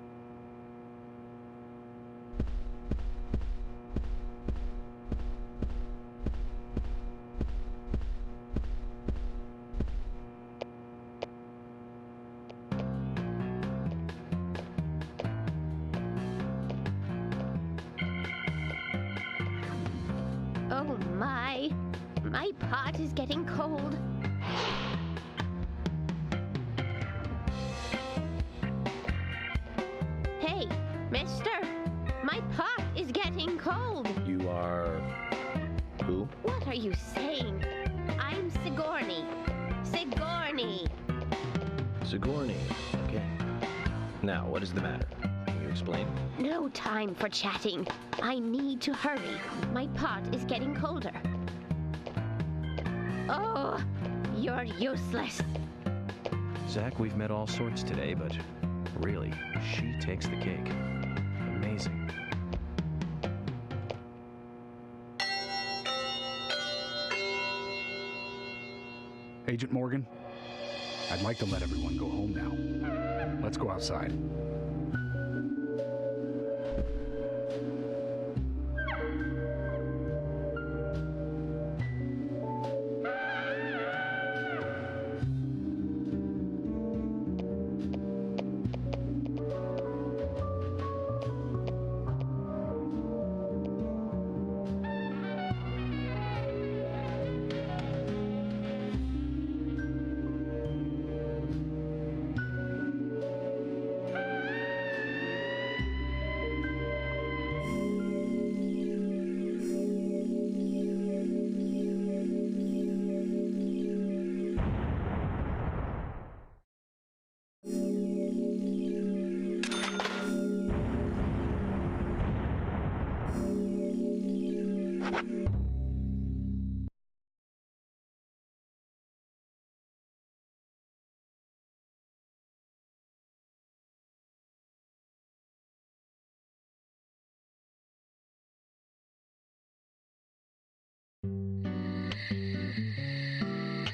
Oh my pot is getting cold. Hey, mister, my pot is getting cold. You are... who? What are you saying? I'm Sigourney. Sigourney. Sigourney. Okay. Now, what is the matter? Can you explain? No time for chatting. I need to hurry. My pot is getting colder. Oh, you're useless. Zach, we've met all sorts today, but really, she takes the cake. Amazing. Agent Morgan, I'd like to let everyone go home now. Let's go outside.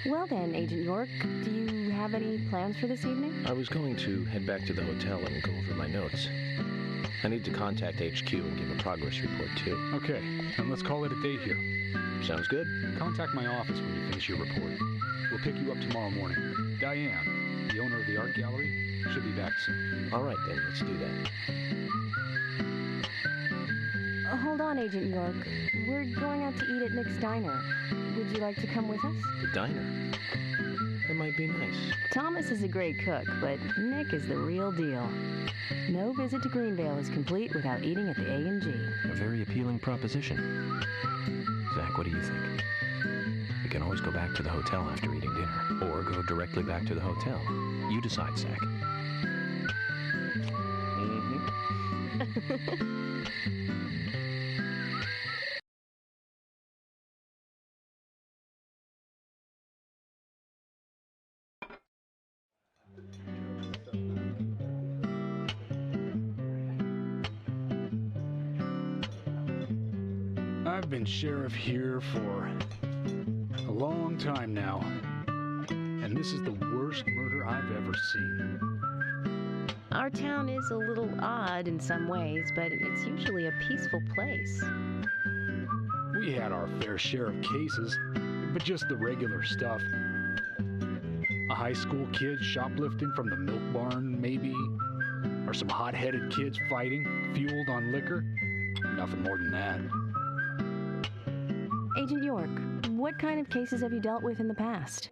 Well then, Agent York, do you have any plans for this evening? I was going to head back to the hotel and go over my notes. I need to contact HQ and give a progress report, too. Okay, then let's call it a day here. Sounds good. Contact my office when you finish your report. We'll pick you up tomorrow morning. Diane, the owner of the art gallery, should be back soon. All right, then, let's do that. Hold on, Agent York. We're going out to eat at Nick's Diner. Would you like to come with us? The diner? That might be nice. Thomas is a great cook, but Nick is the real deal. No visit to Greenvale is complete without eating at the A&G. A very appealing proposition. Zach, what do you think? We can always go back to the hotel after eating dinner, or go directly back to the hotel. You decide, Zach. I've been sheriff here for a long time now, and this is the worst murder I've ever seen. Our town is a little odd in some ways, but it's usually a peaceful place. We had our fair share of cases, but just the regular stuff. A high school kid shoplifting from the milk barn, maybe, or some hot-headed kids fighting, fueled on liquor. Nothing more than that. Agent York, what kind of cases have you dealt with in the past?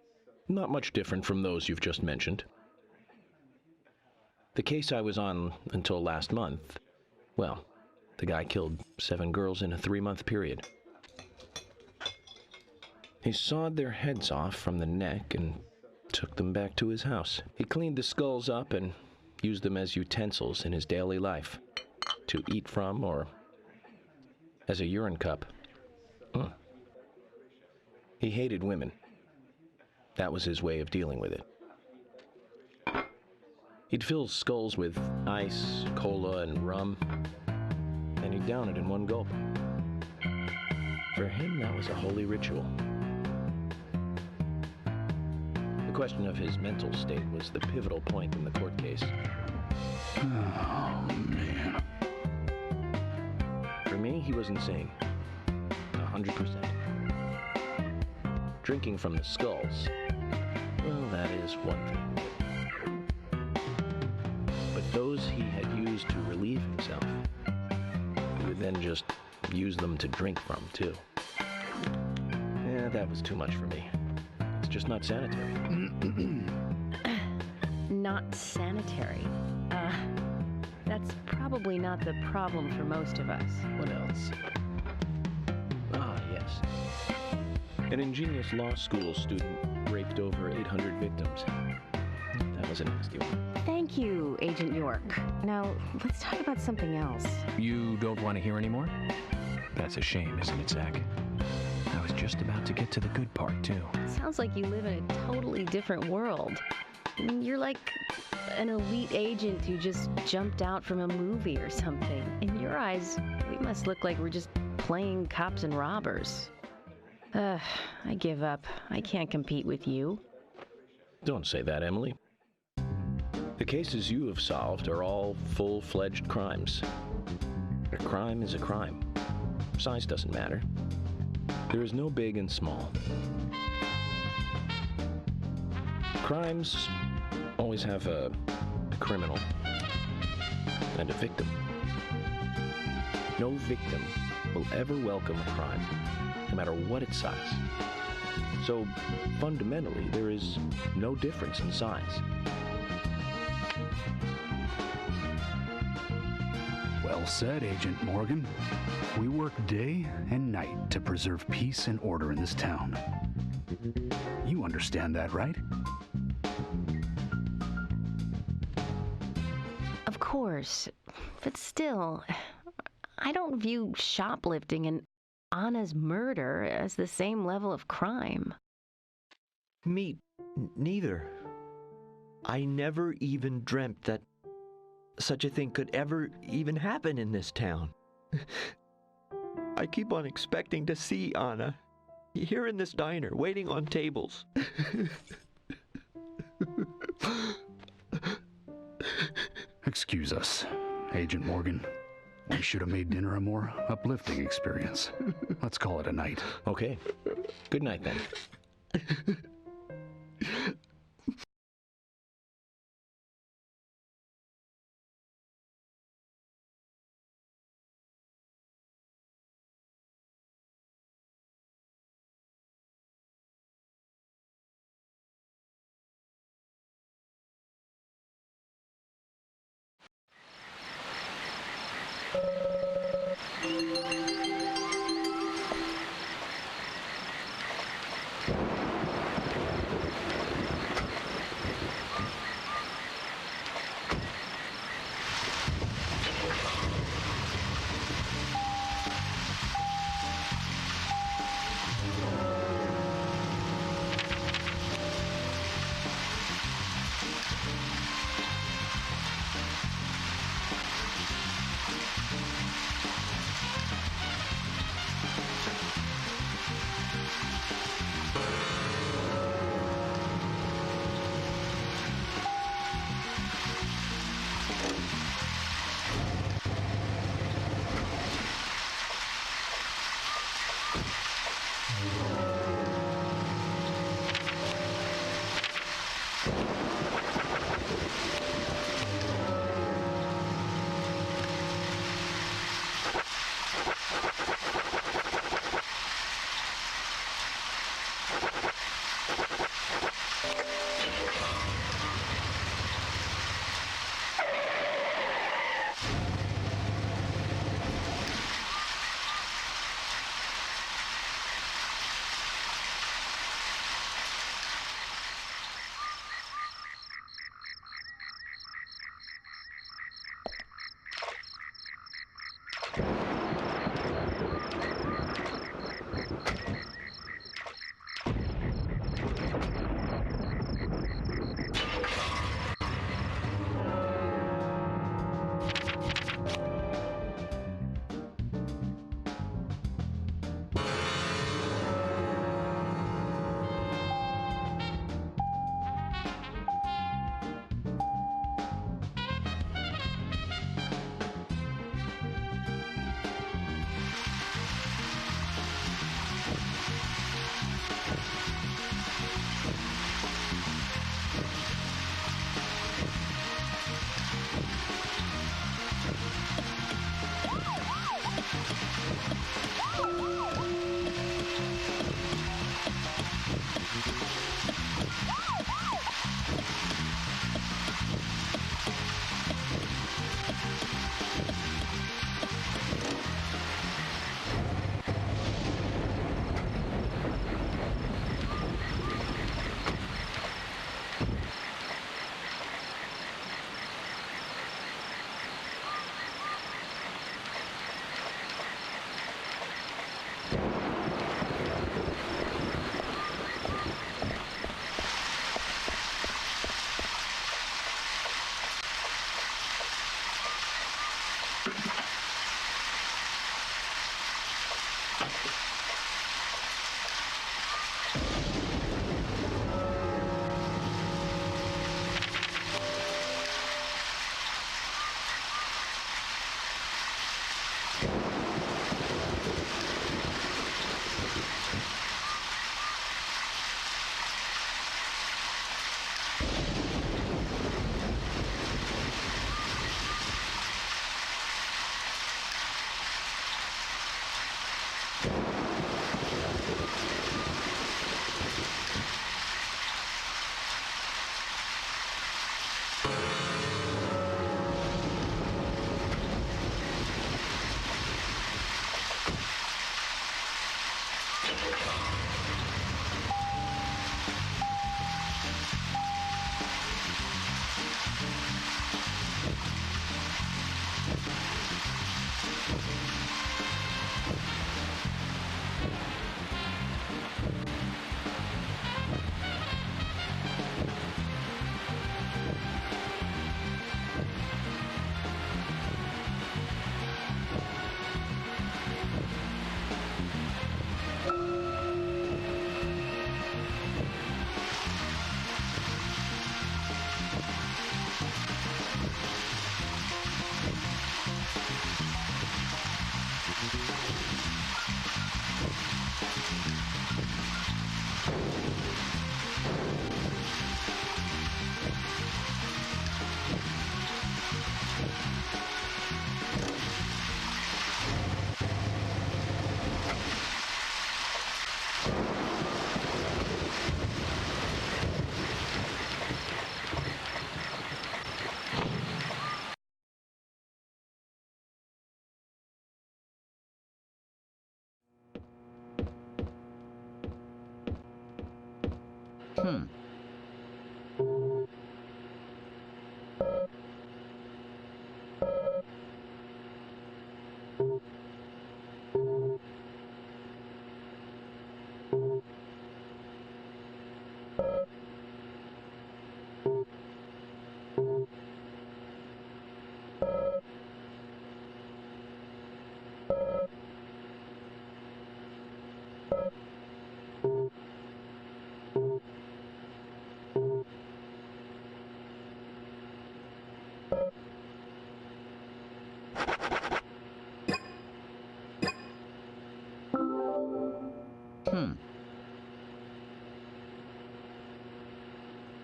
Not much different from those you've just mentioned. The case I was on until last month, well, the guy killed 7 girls in a 3-month period. He sawed their heads off from the neck and took them back to his house. He cleaned the skulls up and used them as utensils in his daily life, to eat from or as a urine cup. He hated women. That was his way of dealing with it. He'd fill skulls with ice, cola, and rum, and he'd down it in one gulp. For him, that was a holy ritual. The question of his mental state was the pivotal point in the court case. Oh, man. For me, he was insane. 100%. Drinking from the skulls, well, that is one thing. But those he had used to relieve himself, he would then just use them to drink from, too. Yeah, that was too much for me. It's just not sanitary. Not sanitary. That's probably not the problem for most of us. What else? Ah, yes. An ingenious law school student raped over 800 victims. That was a nasty one. Thank you, Agent York. Now, let's talk about something else. You don't want to hear anymore? That's a shame, isn't it, Zach? I was just about to get to the good part, too. Sounds like you live in a totally different world. I mean, you're like an elite agent who just jumped out from a movie or something. In your eyes, we must look like we're just playing cops and robbers. I give up. I can't compete with you. Don't say that, Emily. The cases you have solved are all full-fledged crimes. A crime is a crime. Size doesn't matter. There is no big and small. Crimes always have a criminal and a victim. No victim will ever welcome a crime, no matter what its size. So, fundamentally, there is no difference in size. Well said, Agent Morgan. We work day and night to preserve peace and order in this town. You understand that, right? Of course, but still, I don't view shoplifting and Anna's murder as the same level of crime. Me neither. I never even dreamt that such a thing could ever even happen in this town. I keep on expecting to see Anna here in this diner, waiting on tables. Excuse us, Agent Morgan. We should have made dinner a more uplifting experience. Let's call it a night. Okay. Good night, then.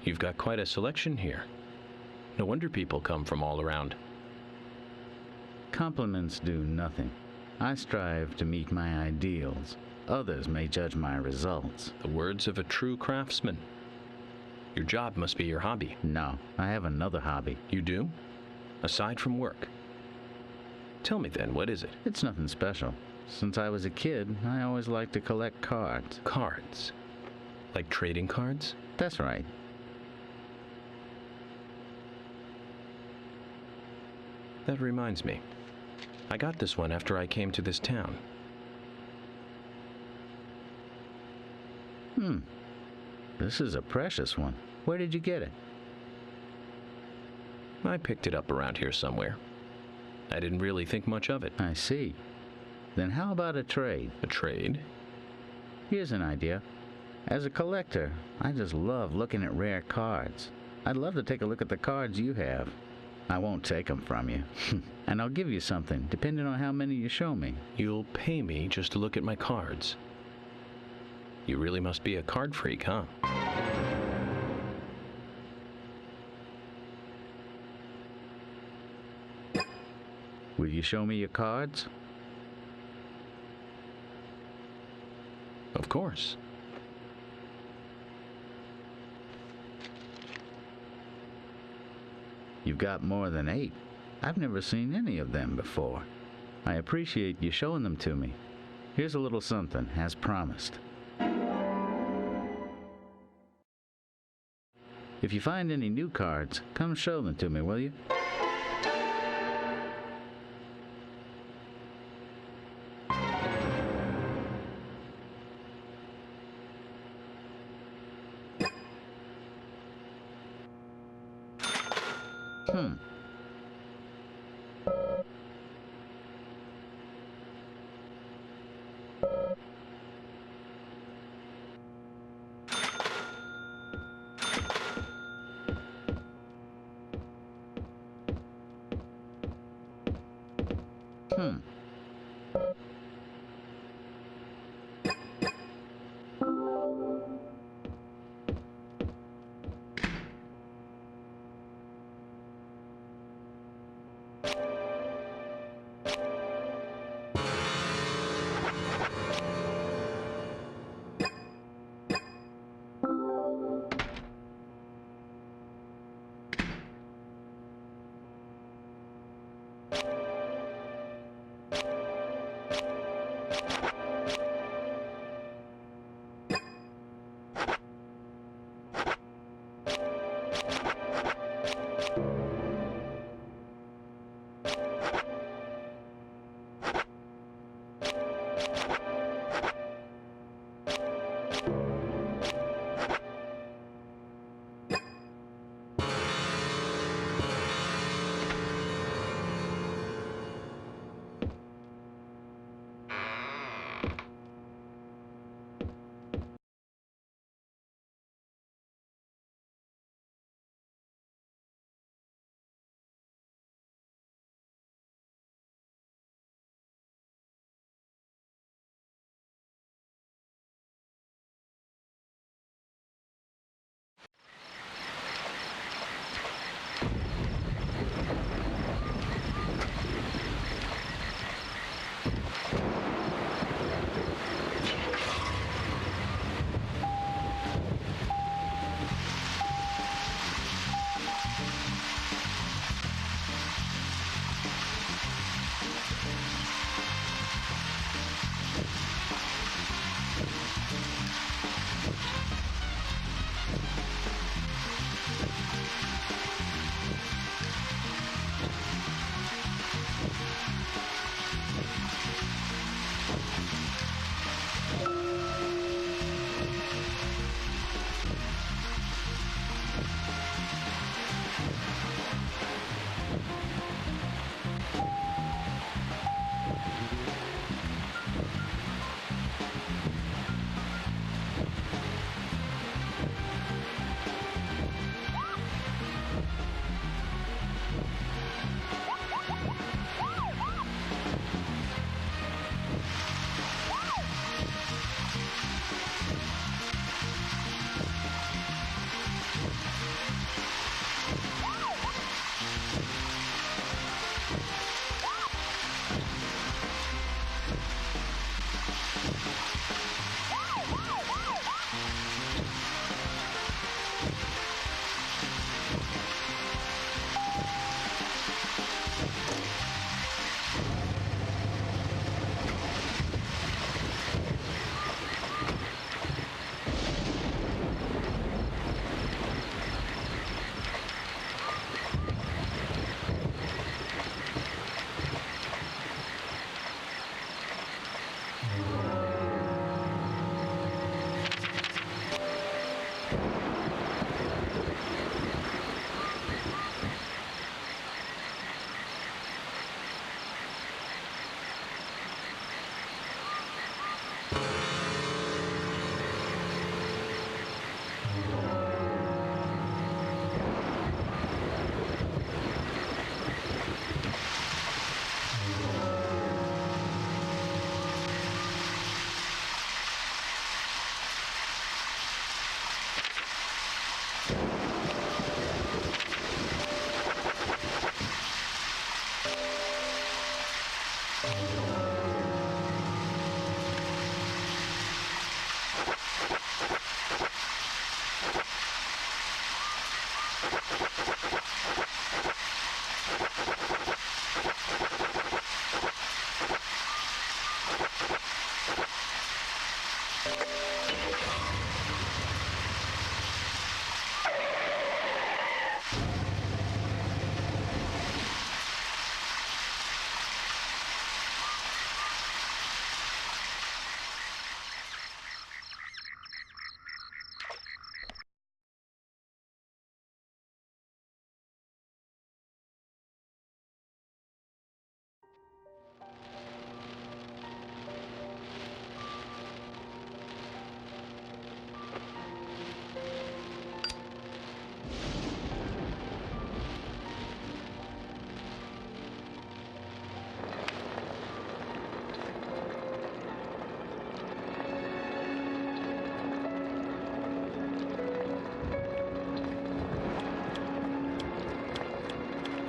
You've got quite a selection here. No wonder people come from all around. Compliments do nothing. I strive to meet my ideals. Others may judge my results. The words of a true craftsman. Your job must be your hobby. No, I have another hobby. You do? Aside from work? Tell me then, what is it? It's nothing special. Since I was a kid, I always liked to collect cards. Cards? Like trading cards? That's right. That reminds me. I got this one after I came to this town. This is a precious one. Where did you get it? I picked it up around here somewhere. I didn't really think much of it. I see. Then how about a trade? A trade? Here's an idea. As a collector, I just love looking at rare cards. I'd love to take a look at the cards you have. I won't take them from you. And I'll give you something, depending on how many you show me. You'll pay me just to look at my cards. You really must be a card freak, huh? Will you show me your cards? Of course. You've got more than 8. I've never seen any of them before. I appreciate you showing them to me. Here's a little something, as promised. If you find any new cards, come show them to me, will you?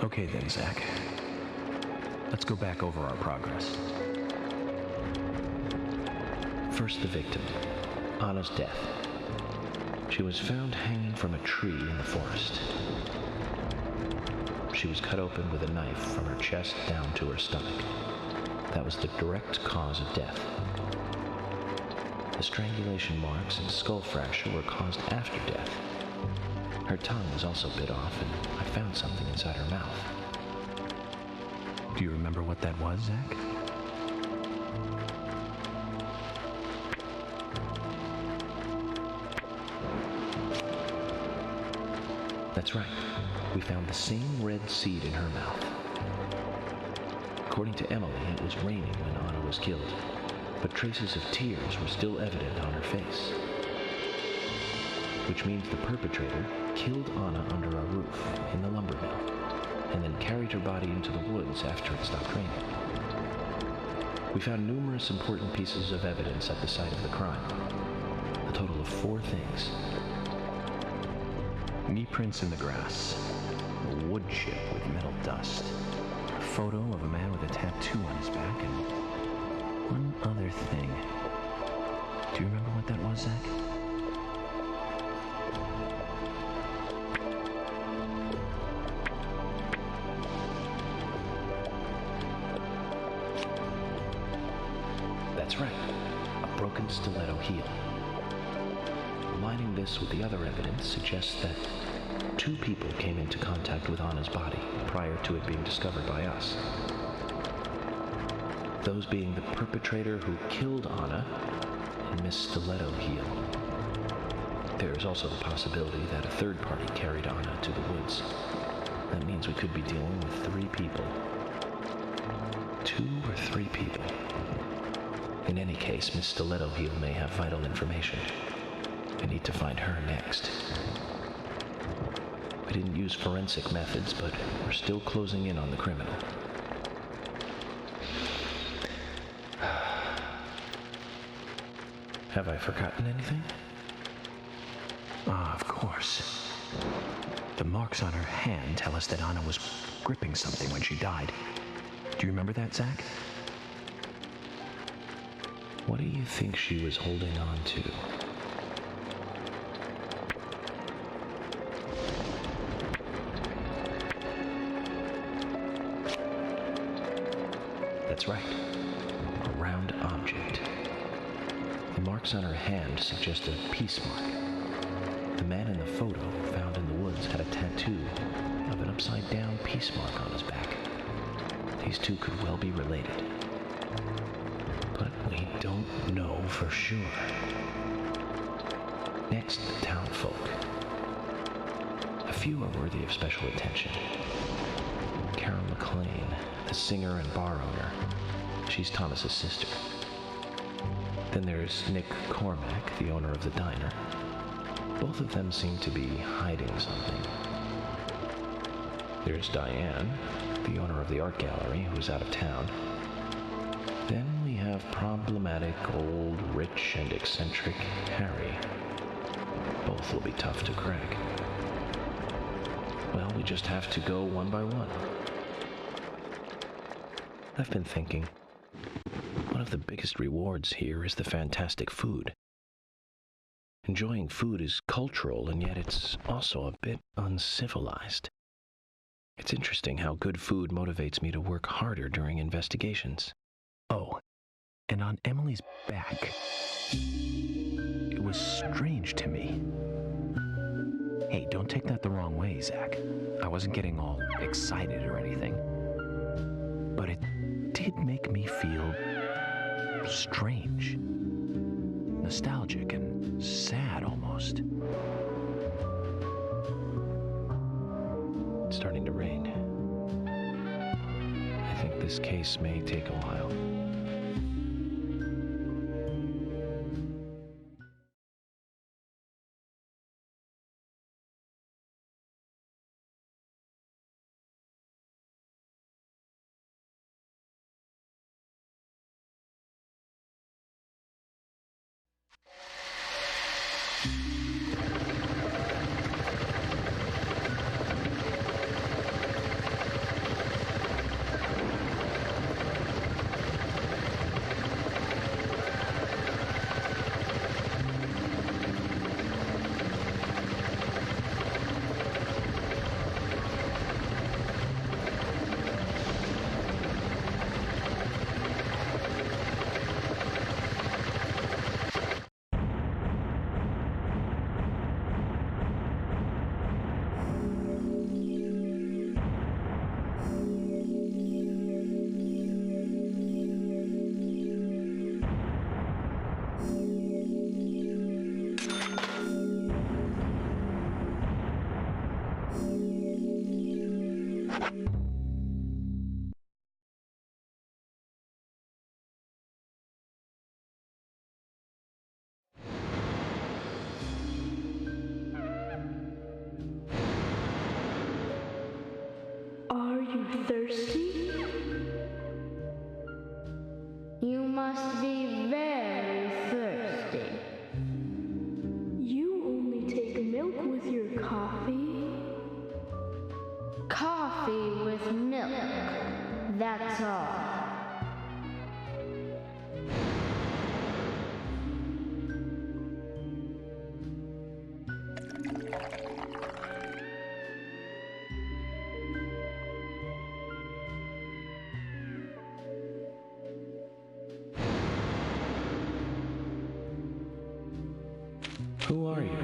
Okay then, Zach. Let's go back over our progress. First, the victim, Anna's death. She was found hanging from a tree in the forest. She was cut open with a knife from her chest down to her stomach. That was the direct cause of death. The strangulation marks and skull fracture were caused after death. Her tongue was also bit off, and I found something inside her mouth. Do you remember what that was, Zach? That's right. We found the same red seed in her mouth. According to Emily, it was raining when Anna was killed, but traces of tears were still evident on her face. Which means the perpetrator killed Anna under a roof in the lumber mill, and then carried her body into the woods after it stopped raining. We found numerous important pieces of evidence at the site of the crime. A total of 4 things. Knee prints in the grass, a wood chip with metal dust, a photo of a man with a tattoo on his back, and one other thing. Do you remember what that was, Zach? That's right, a broken stiletto heel. Aligning this with the other evidence suggests that 2 people came into contact with Anna's body prior to it being discovered by us. Those being the perpetrator who killed Anna and Miss Stiletto Heel. There is also the possibility that a third party carried Anna to the woods. That means we could be dealing with 3 people. 2 or 3 people. In any case, Miss Stiletto Heel may have vital information. We need to find her next. We didn't use forensic methods, but we're still closing in on the criminal. Have I forgotten anything? Ah, of course. The marks on her hand tell us that Anna was gripping something when she died. Do you remember that, Zach? What do you think she was holding on to? That's right, a round object. The marks on her hand suggest a peace mark. The man in the photo found in the woods had a tattoo of an upside-down peace mark on his back. These 2 could well be related. But we don't know for sure. Next, the town folk. A few are worthy of special attention. Carol McLean, the singer and bar owner. She's Thomas's sister. Then there's Nick Cormack, the owner of the diner. Both of them seem to be hiding something. There's Diane, the owner of the art gallery, who's out of town. Then we have problematic, old, rich, and eccentric Harry. Both will be tough to crack. Well, we just have to go one by one. I've been thinking, one of the biggest rewards here is the fantastic food. Enjoying food is cultural, and yet it's also a bit uncivilized. It's interesting how good food motivates me to work harder during investigations. Oh, and on Emily's back, it was strange to me. Hey, don't take that the wrong way, Zach. I wasn't getting all excited or anything. But it did make me feel strange. Nostalgic and sad almost. It's starting to rain. I think this case may take a while. Are you thirsty? You must be very thirsty. You only take milk with your coffee? Coffee with milk, that's all. Who are you?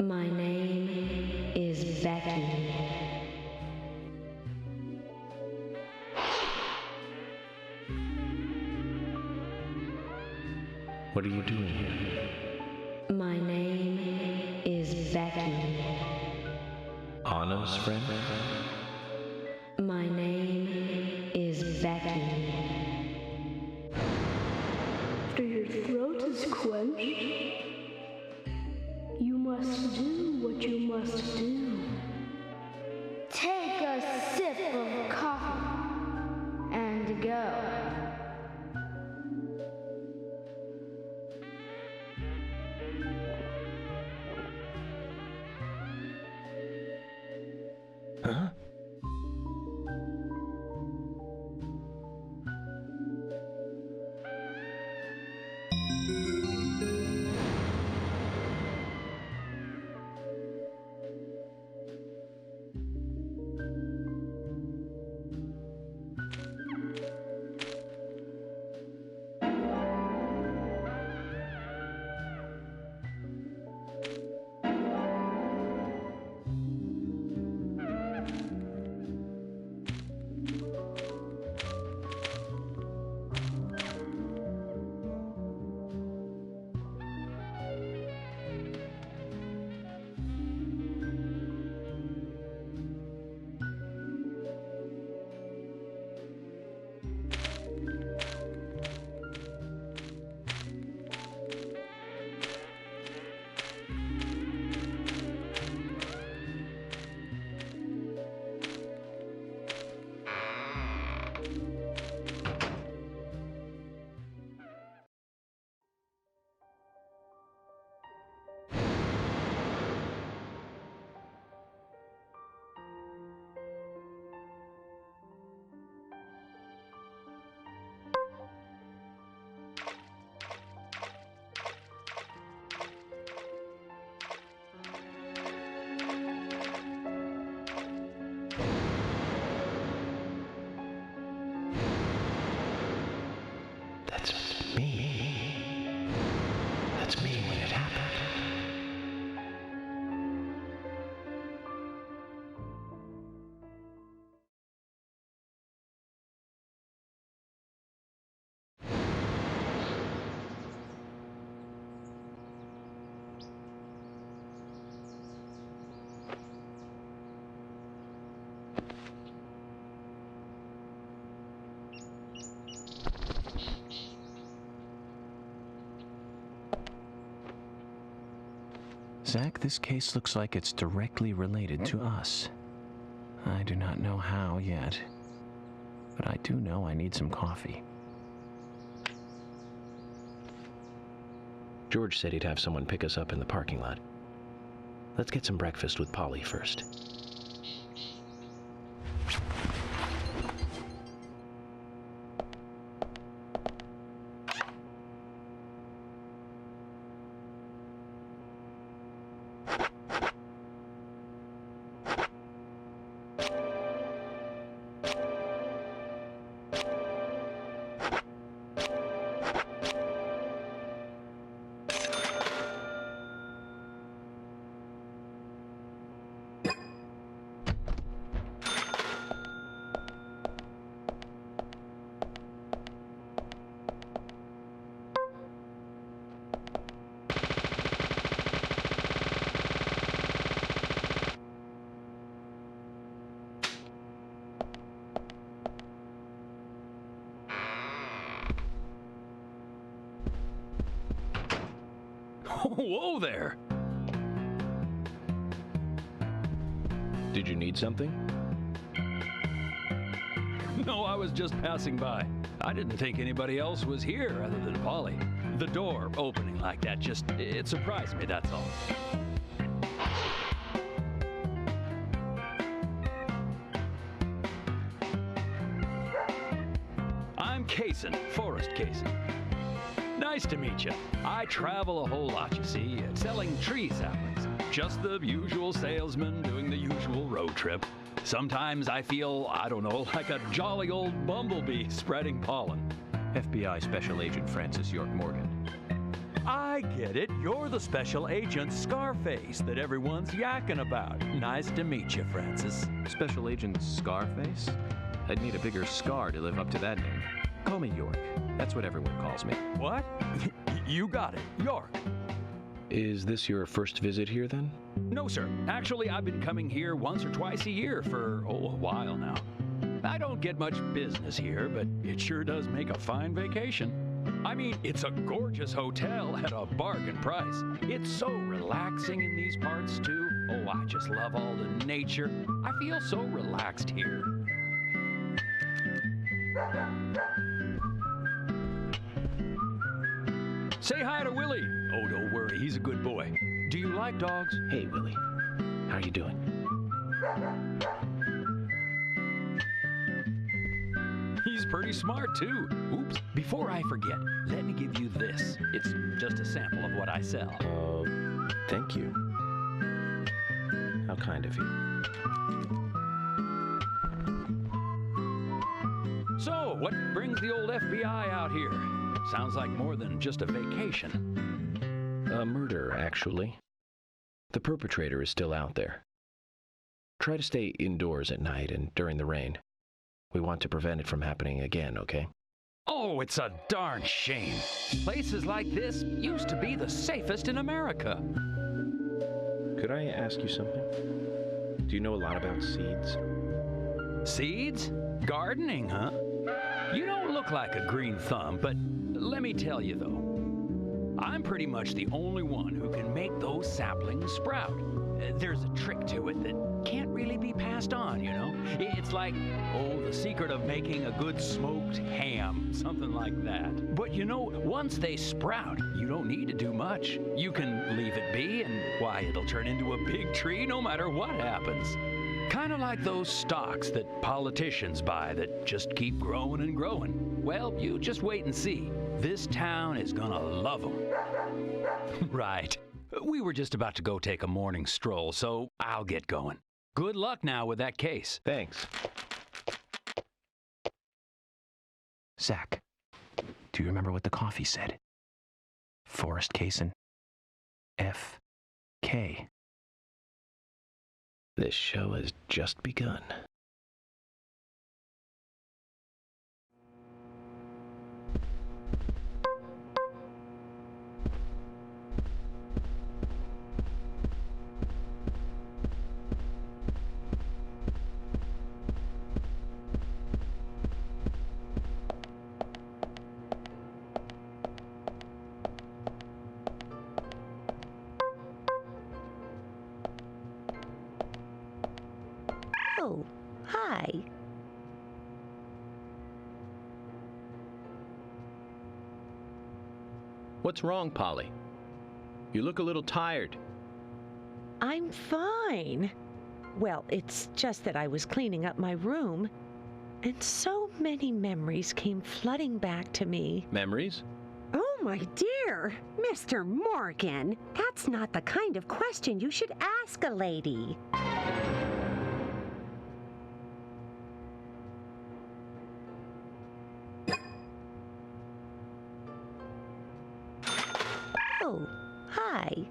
My name is Becky. What are you doing here? My name is Becky. Anna's friend? My name is Becky. After your throat is quenched, you must do what you must do. Take a sip of coffee and go. Huh? Zach, this case looks like it's directly related to us. I do not know how yet, but I do know I need some coffee. George said he'd have someone pick us up in the parking lot. Let's get some breakfast with Polly first. Whoa there! Did you need something? No, I was just passing by. I didn't think anybody else was here other than Polly. The door opening like that it surprised me, that's all. I'm Kaysen, Forrest Kaysen. Nice to meet you. I travel a whole lot, you see, selling tree saplings. Just the usual salesman doing the usual road trip. Sometimes I feel, I don't know, like a jolly old bumblebee spreading pollen. FBI Special Agent Francis York Morgan. I get it. You're the special agent Scarface that everyone's yakking about. Nice to meet you, Francis. Special Agent Scarface? I'd need a bigger scar to live up to that name. Call me York. That's what everyone calls me. What? You got it. York. Is this your first visit here, then? No, sir. Actually, I've been coming here once or twice a year for, a while now. I don't get much business here, but it sure does make a fine vacation. I mean, it's a gorgeous hotel at a bargain price. It's so relaxing in these parts, too. Oh, I just love all the nature. I feel so relaxed here. Say hi to Willie. Oh, don't worry, he's a good boy. Do you like dogs? Hey, Willie. How are you doing? He's pretty smart, too. Oops, before I forget, let me give you this. It's just a sample of what I sell. Thank you. How kind of you. So, what brings the old FBI out here? Sounds like more than just a vacation. A murder, actually. The perpetrator is still out there. Try to stay indoors at night and during the rain. We want to prevent it from happening again, okay? Oh, it's a darn shame. Places like this used to be the safest in America. Could I ask you something? Do you know a lot about seeds? Seeds? Gardening, huh? You don't look like a green thumb, but let me tell you, though, I'm pretty much the only one who can make those saplings sprout. There's a trick to it that can't really be passed on, you know? It's like, the secret of making a good smoked ham, something like that. But you know, once they sprout, you don't need to do much. You can leave it be, and why, it'll turn into a big tree no matter what happens. Kind of like those stocks that politicians buy that just keep growing and growing. Well, you just wait and see. This town is gonna love them. Right. We were just about to go take a morning stroll, so I'll get going. Good luck now with that case. Thanks. Zach, do you remember what the coffee said? Forrest Kaysen. F.K. This show has just begun. What's wrong, Polly? You look a little tired. I'm fine. Well, it's just that I was cleaning up my room, and so many memories came flooding back to me. Memories? Oh, my dear, Mr. Morgan, that's not the kind of question you should ask a lady. Oh, hi.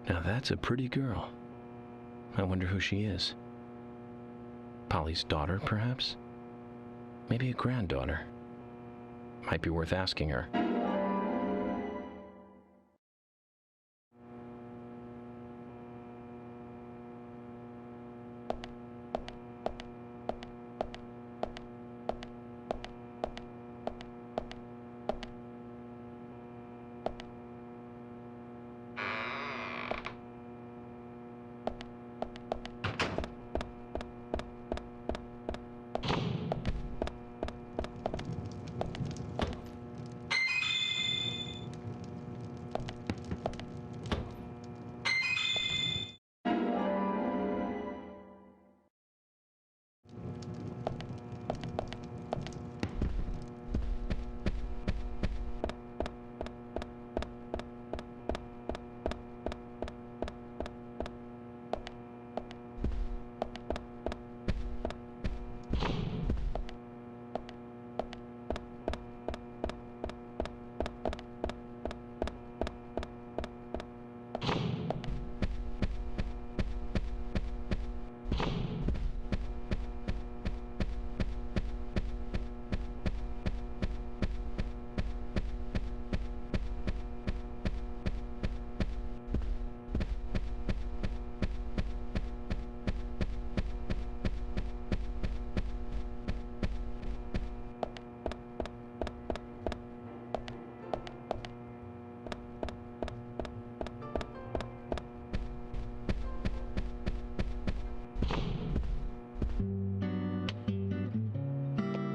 Now that's a pretty girl. I wonder who she is. Polly's daughter, perhaps? Maybe a granddaughter. Might be worth asking her.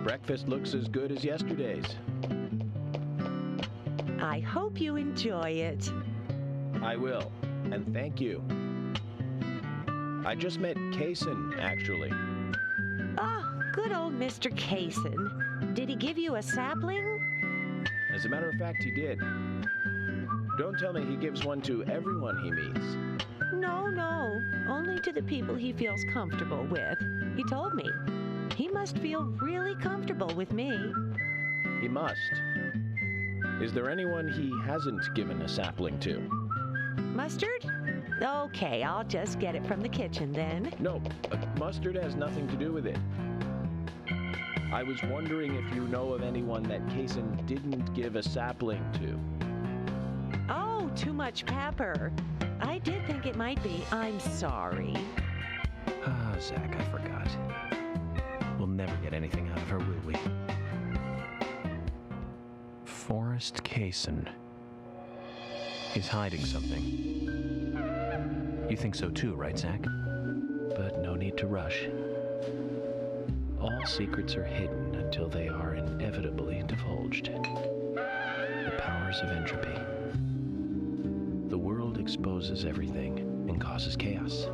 Breakfast looks as good as yesterday's. I hope you enjoy it. I will, and thank you. I just met Kaysen, actually. Oh, good old Mr. Kaysen. Did he give you a sapling? As a matter of fact, he did. Don't tell me he gives one to everyone he meets. No. Only to the people he feels comfortable with. He told me. He must feel really comfortable with me. He must. Is there anyone he hasn't given a sapling to? Mustard? Okay, I'll just get it from the kitchen then. No, mustard has nothing to do with it. I was wondering if you know of anyone that Kaysen didn't give a sapling to. Oh, too much pepper. I did think it might be. I'm sorry. Ah, Zach, I forgot. We'll never get anything out of her, will we? Forrest Kaysen. He's hiding something. You think so too, right, Zach? But no need to rush. All secrets are hidden until they are inevitably divulged. The powers of entropy. The world exposes everything and causes chaos.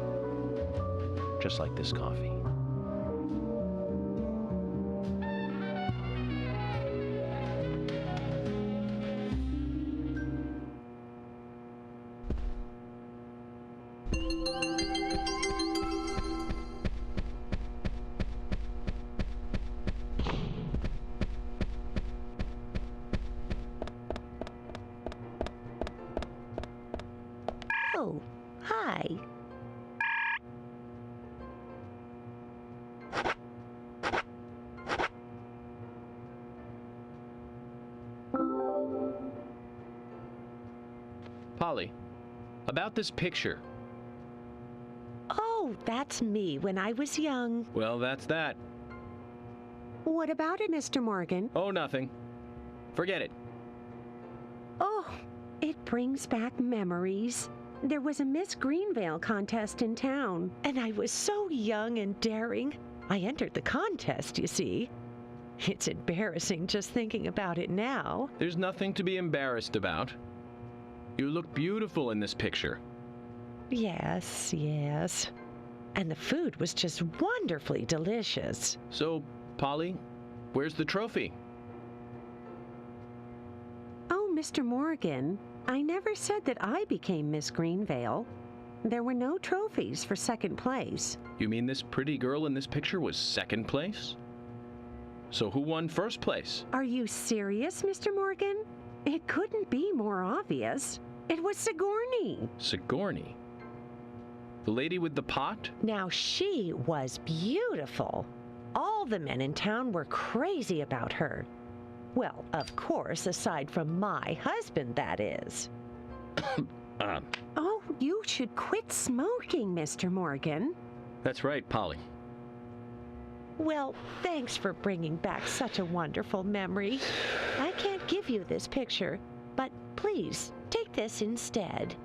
Just like this coffee. Oh, hi. Polly, about this picture. Oh, that's me when I was young. Well, that's that. What about it, Mr. Morgan? Oh, nothing. Forget it. Oh, it brings back memories. There was a Miss Greenvale contest in town. And I was so young and daring. I entered the contest, you see. It's embarrassing just thinking about it now. There's nothing to be embarrassed about. You look beautiful in this picture. Yes. And the food was just wonderfully delicious. So, Polly, where's the trophy? Oh, Mr. Morgan, I never said that I became Miss Greenvale. There were no trophies for second place. You mean this pretty girl in this picture was second place? So who won first place? Are you serious, Mr. Morgan? It couldn't be more obvious. It was Sigourney. Sigourney? The lady with the pot? Now, she was beautiful. All the men in town were crazy about her. Well, of course, aside from my husband, that is. Oh, you should quit smoking, Mr. Morgan. That's right, Polly. Well, thanks for bringing back such a wonderful memory. I can't give you this picture, but please, take this instead.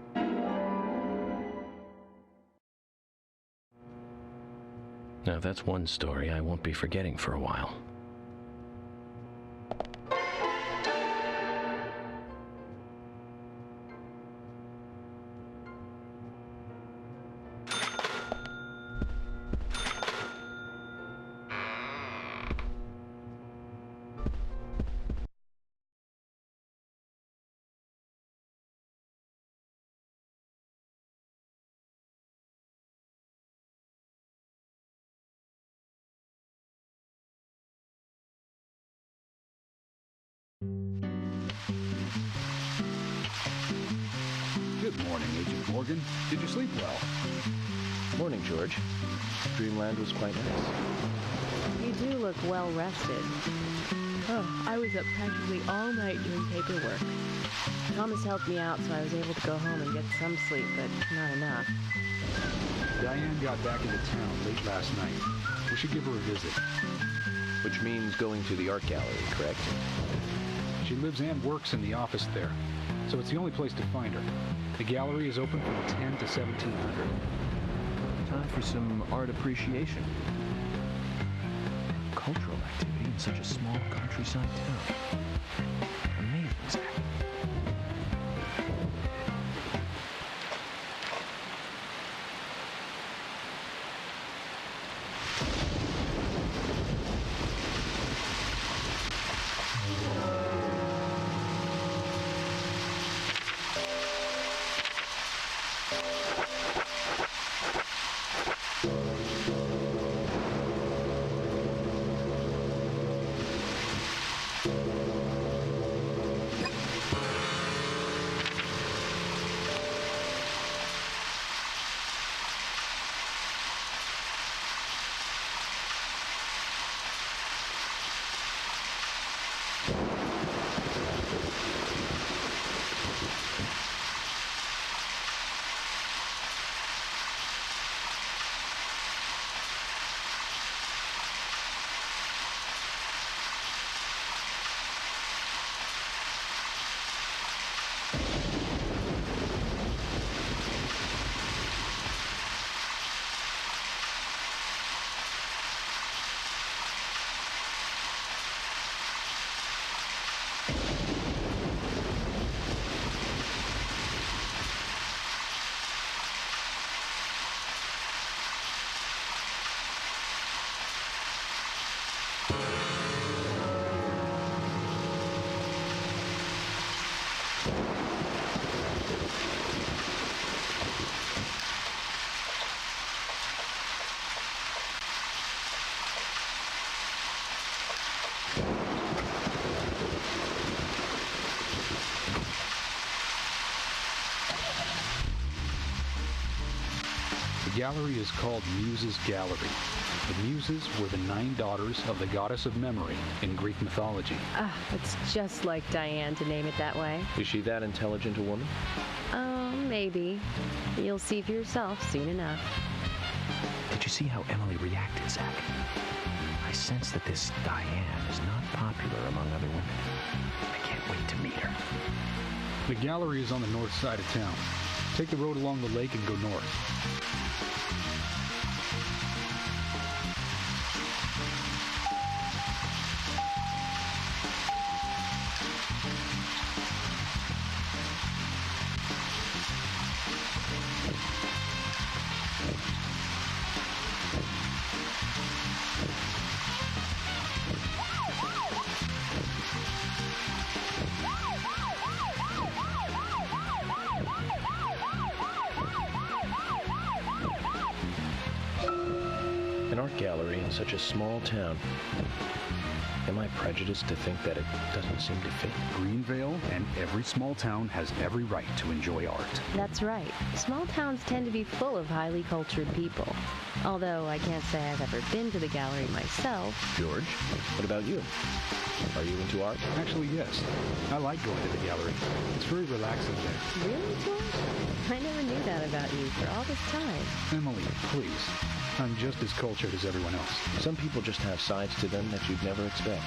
Now that's one story I won't be forgetting for a while. Good morning, Agent Morgan. Did you sleep well? Morning, George. Dreamland was quite nice. You do look well rested. Oh, I was up practically all night doing paperwork. Thomas helped me out, so I was able to go home and get some sleep, but not enough. Diane got back into town late last night. We should give her a visit. Which means going to the art gallery, correct? She lives and works in the office there, so it's the only place to find her. The gallery is open from 10 to 1700. Time for some art appreciation. Cultural activity in such a small countryside town. Amazing, Zach. gallery is called Muses Gallery. The Muses were the 9 daughters of the goddess of memory in Greek mythology. It's just like Diane to name it that way. Is she that intelligent a woman? Oh, maybe. You'll see for yourself soon enough. Did you see how Emily reacted, Zach? I sense that this Diane is not popular among other women. I can't wait to meet her. The gallery is on the north side of town. Take the road along the lake and go north. An art gallery in such a small town. Am I prejudiced to think that it doesn't seem to fit? Greenvale and every small town has every right to enjoy art. That's right. Small towns tend to be full of highly cultured people. Although I can't say I've ever been to the gallery myself. George, what about you? Are you into art? Actually, yes. I like going to the gallery. It's very relaxing there. Really, George? I never knew that about you for all this time. Emily, please. I'm just as cultured as everyone else. Some people just have sides to them that you'd never expect.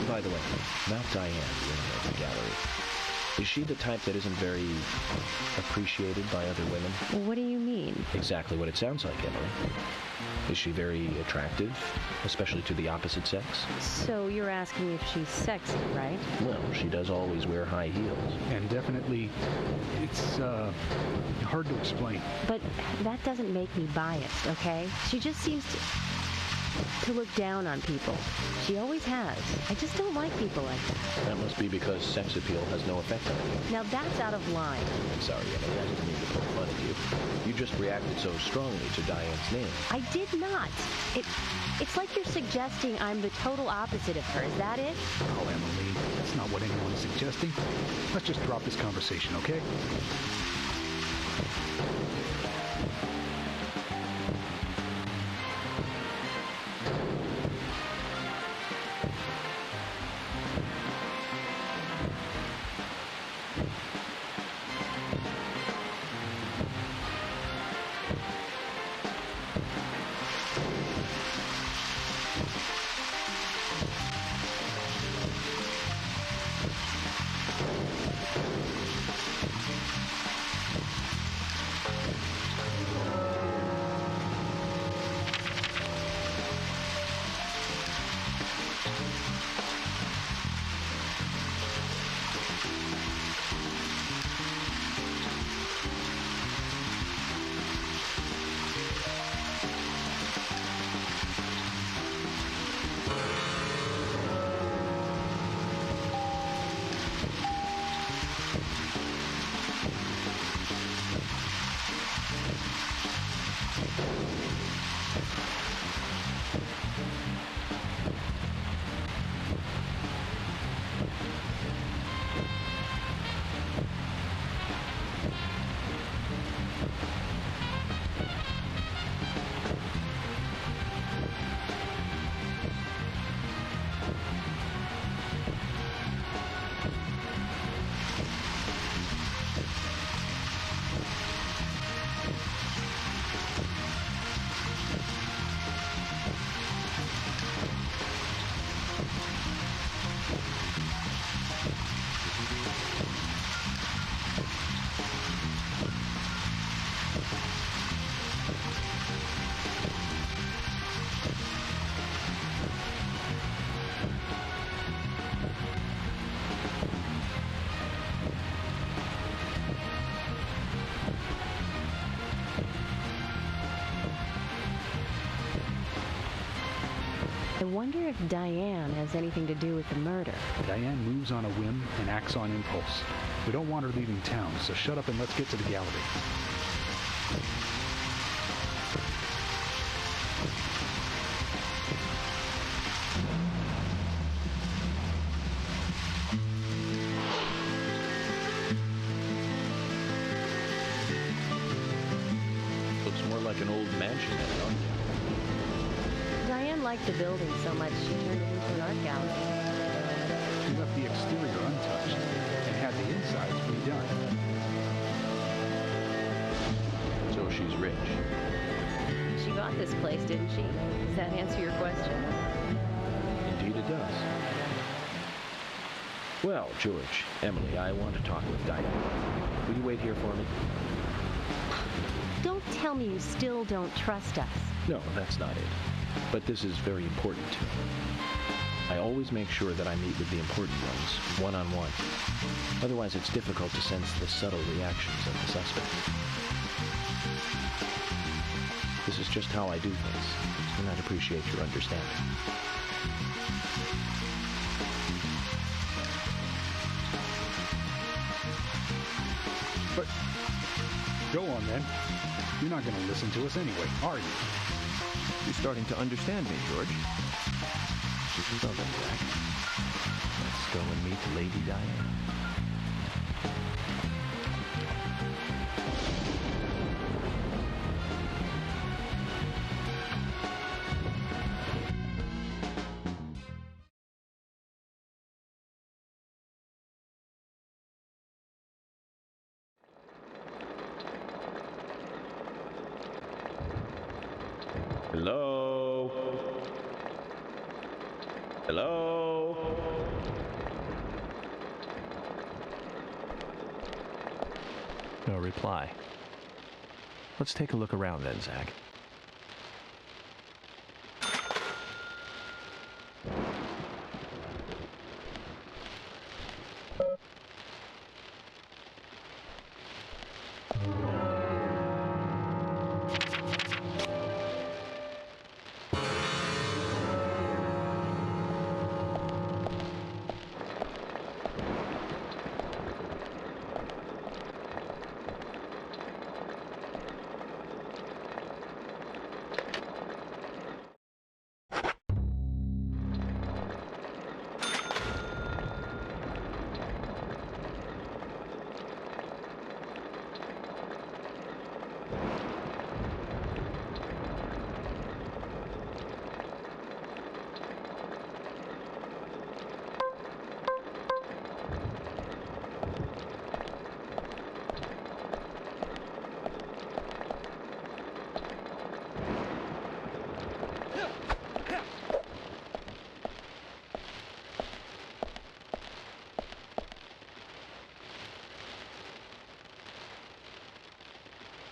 By the way, about Diane, the owner of the gallery. Is she the type that isn't very appreciated by other women? What do you mean? Exactly what it sounds like, Emily. Is she very attractive, especially to the opposite sex? So you're asking if she's sexy, right? Well, she does always wear high heels. And definitely, it's hard to explain. But that doesn't make me biased, okay? She just seems to look down on people. She always has. I just don't like people like that. That must be because sex appeal has no effect on you. Now that's out of line. I'm sorry, Emily, I didn't mean to poke fun at you. You just reacted so strongly to Diane's name. I did not. It's like you're suggesting I'm the total opposite of her. Is that it? Oh, Emily, that's not what anyone is suggesting. Let's just drop this conversation, okay? I wonder if Diane has anything to do with the murder. Diane moves on a whim and acts on impulse. We don't want her leaving town, so shut up and let's get to the gallery. like an old mansion, don't you? Diane liked the building so much she turned it into an art gallery. She left the exterior untouched and had the insides redone. So she's rich. She bought this place, didn't she? Does that answer your question? Indeed it does. Well, George, Emily, I want to talk with Diane. Will you wait here for me? Don't tell me you still don't trust us. No, that's not it. But this is very important to me. I always make sure that I meet with the important ones, one-on-one. Otherwise, it's difficult to sense the subtle reactions of the suspect. This is just how I do things, and I'd appreciate your understanding. But go on then. You're not going to listen to us anyway, are you? You're starting to understand me, George. Well then, Jack. Let's go and meet Lady Diane. Hello? Hello? No reply. Let's take a look around then, Zach.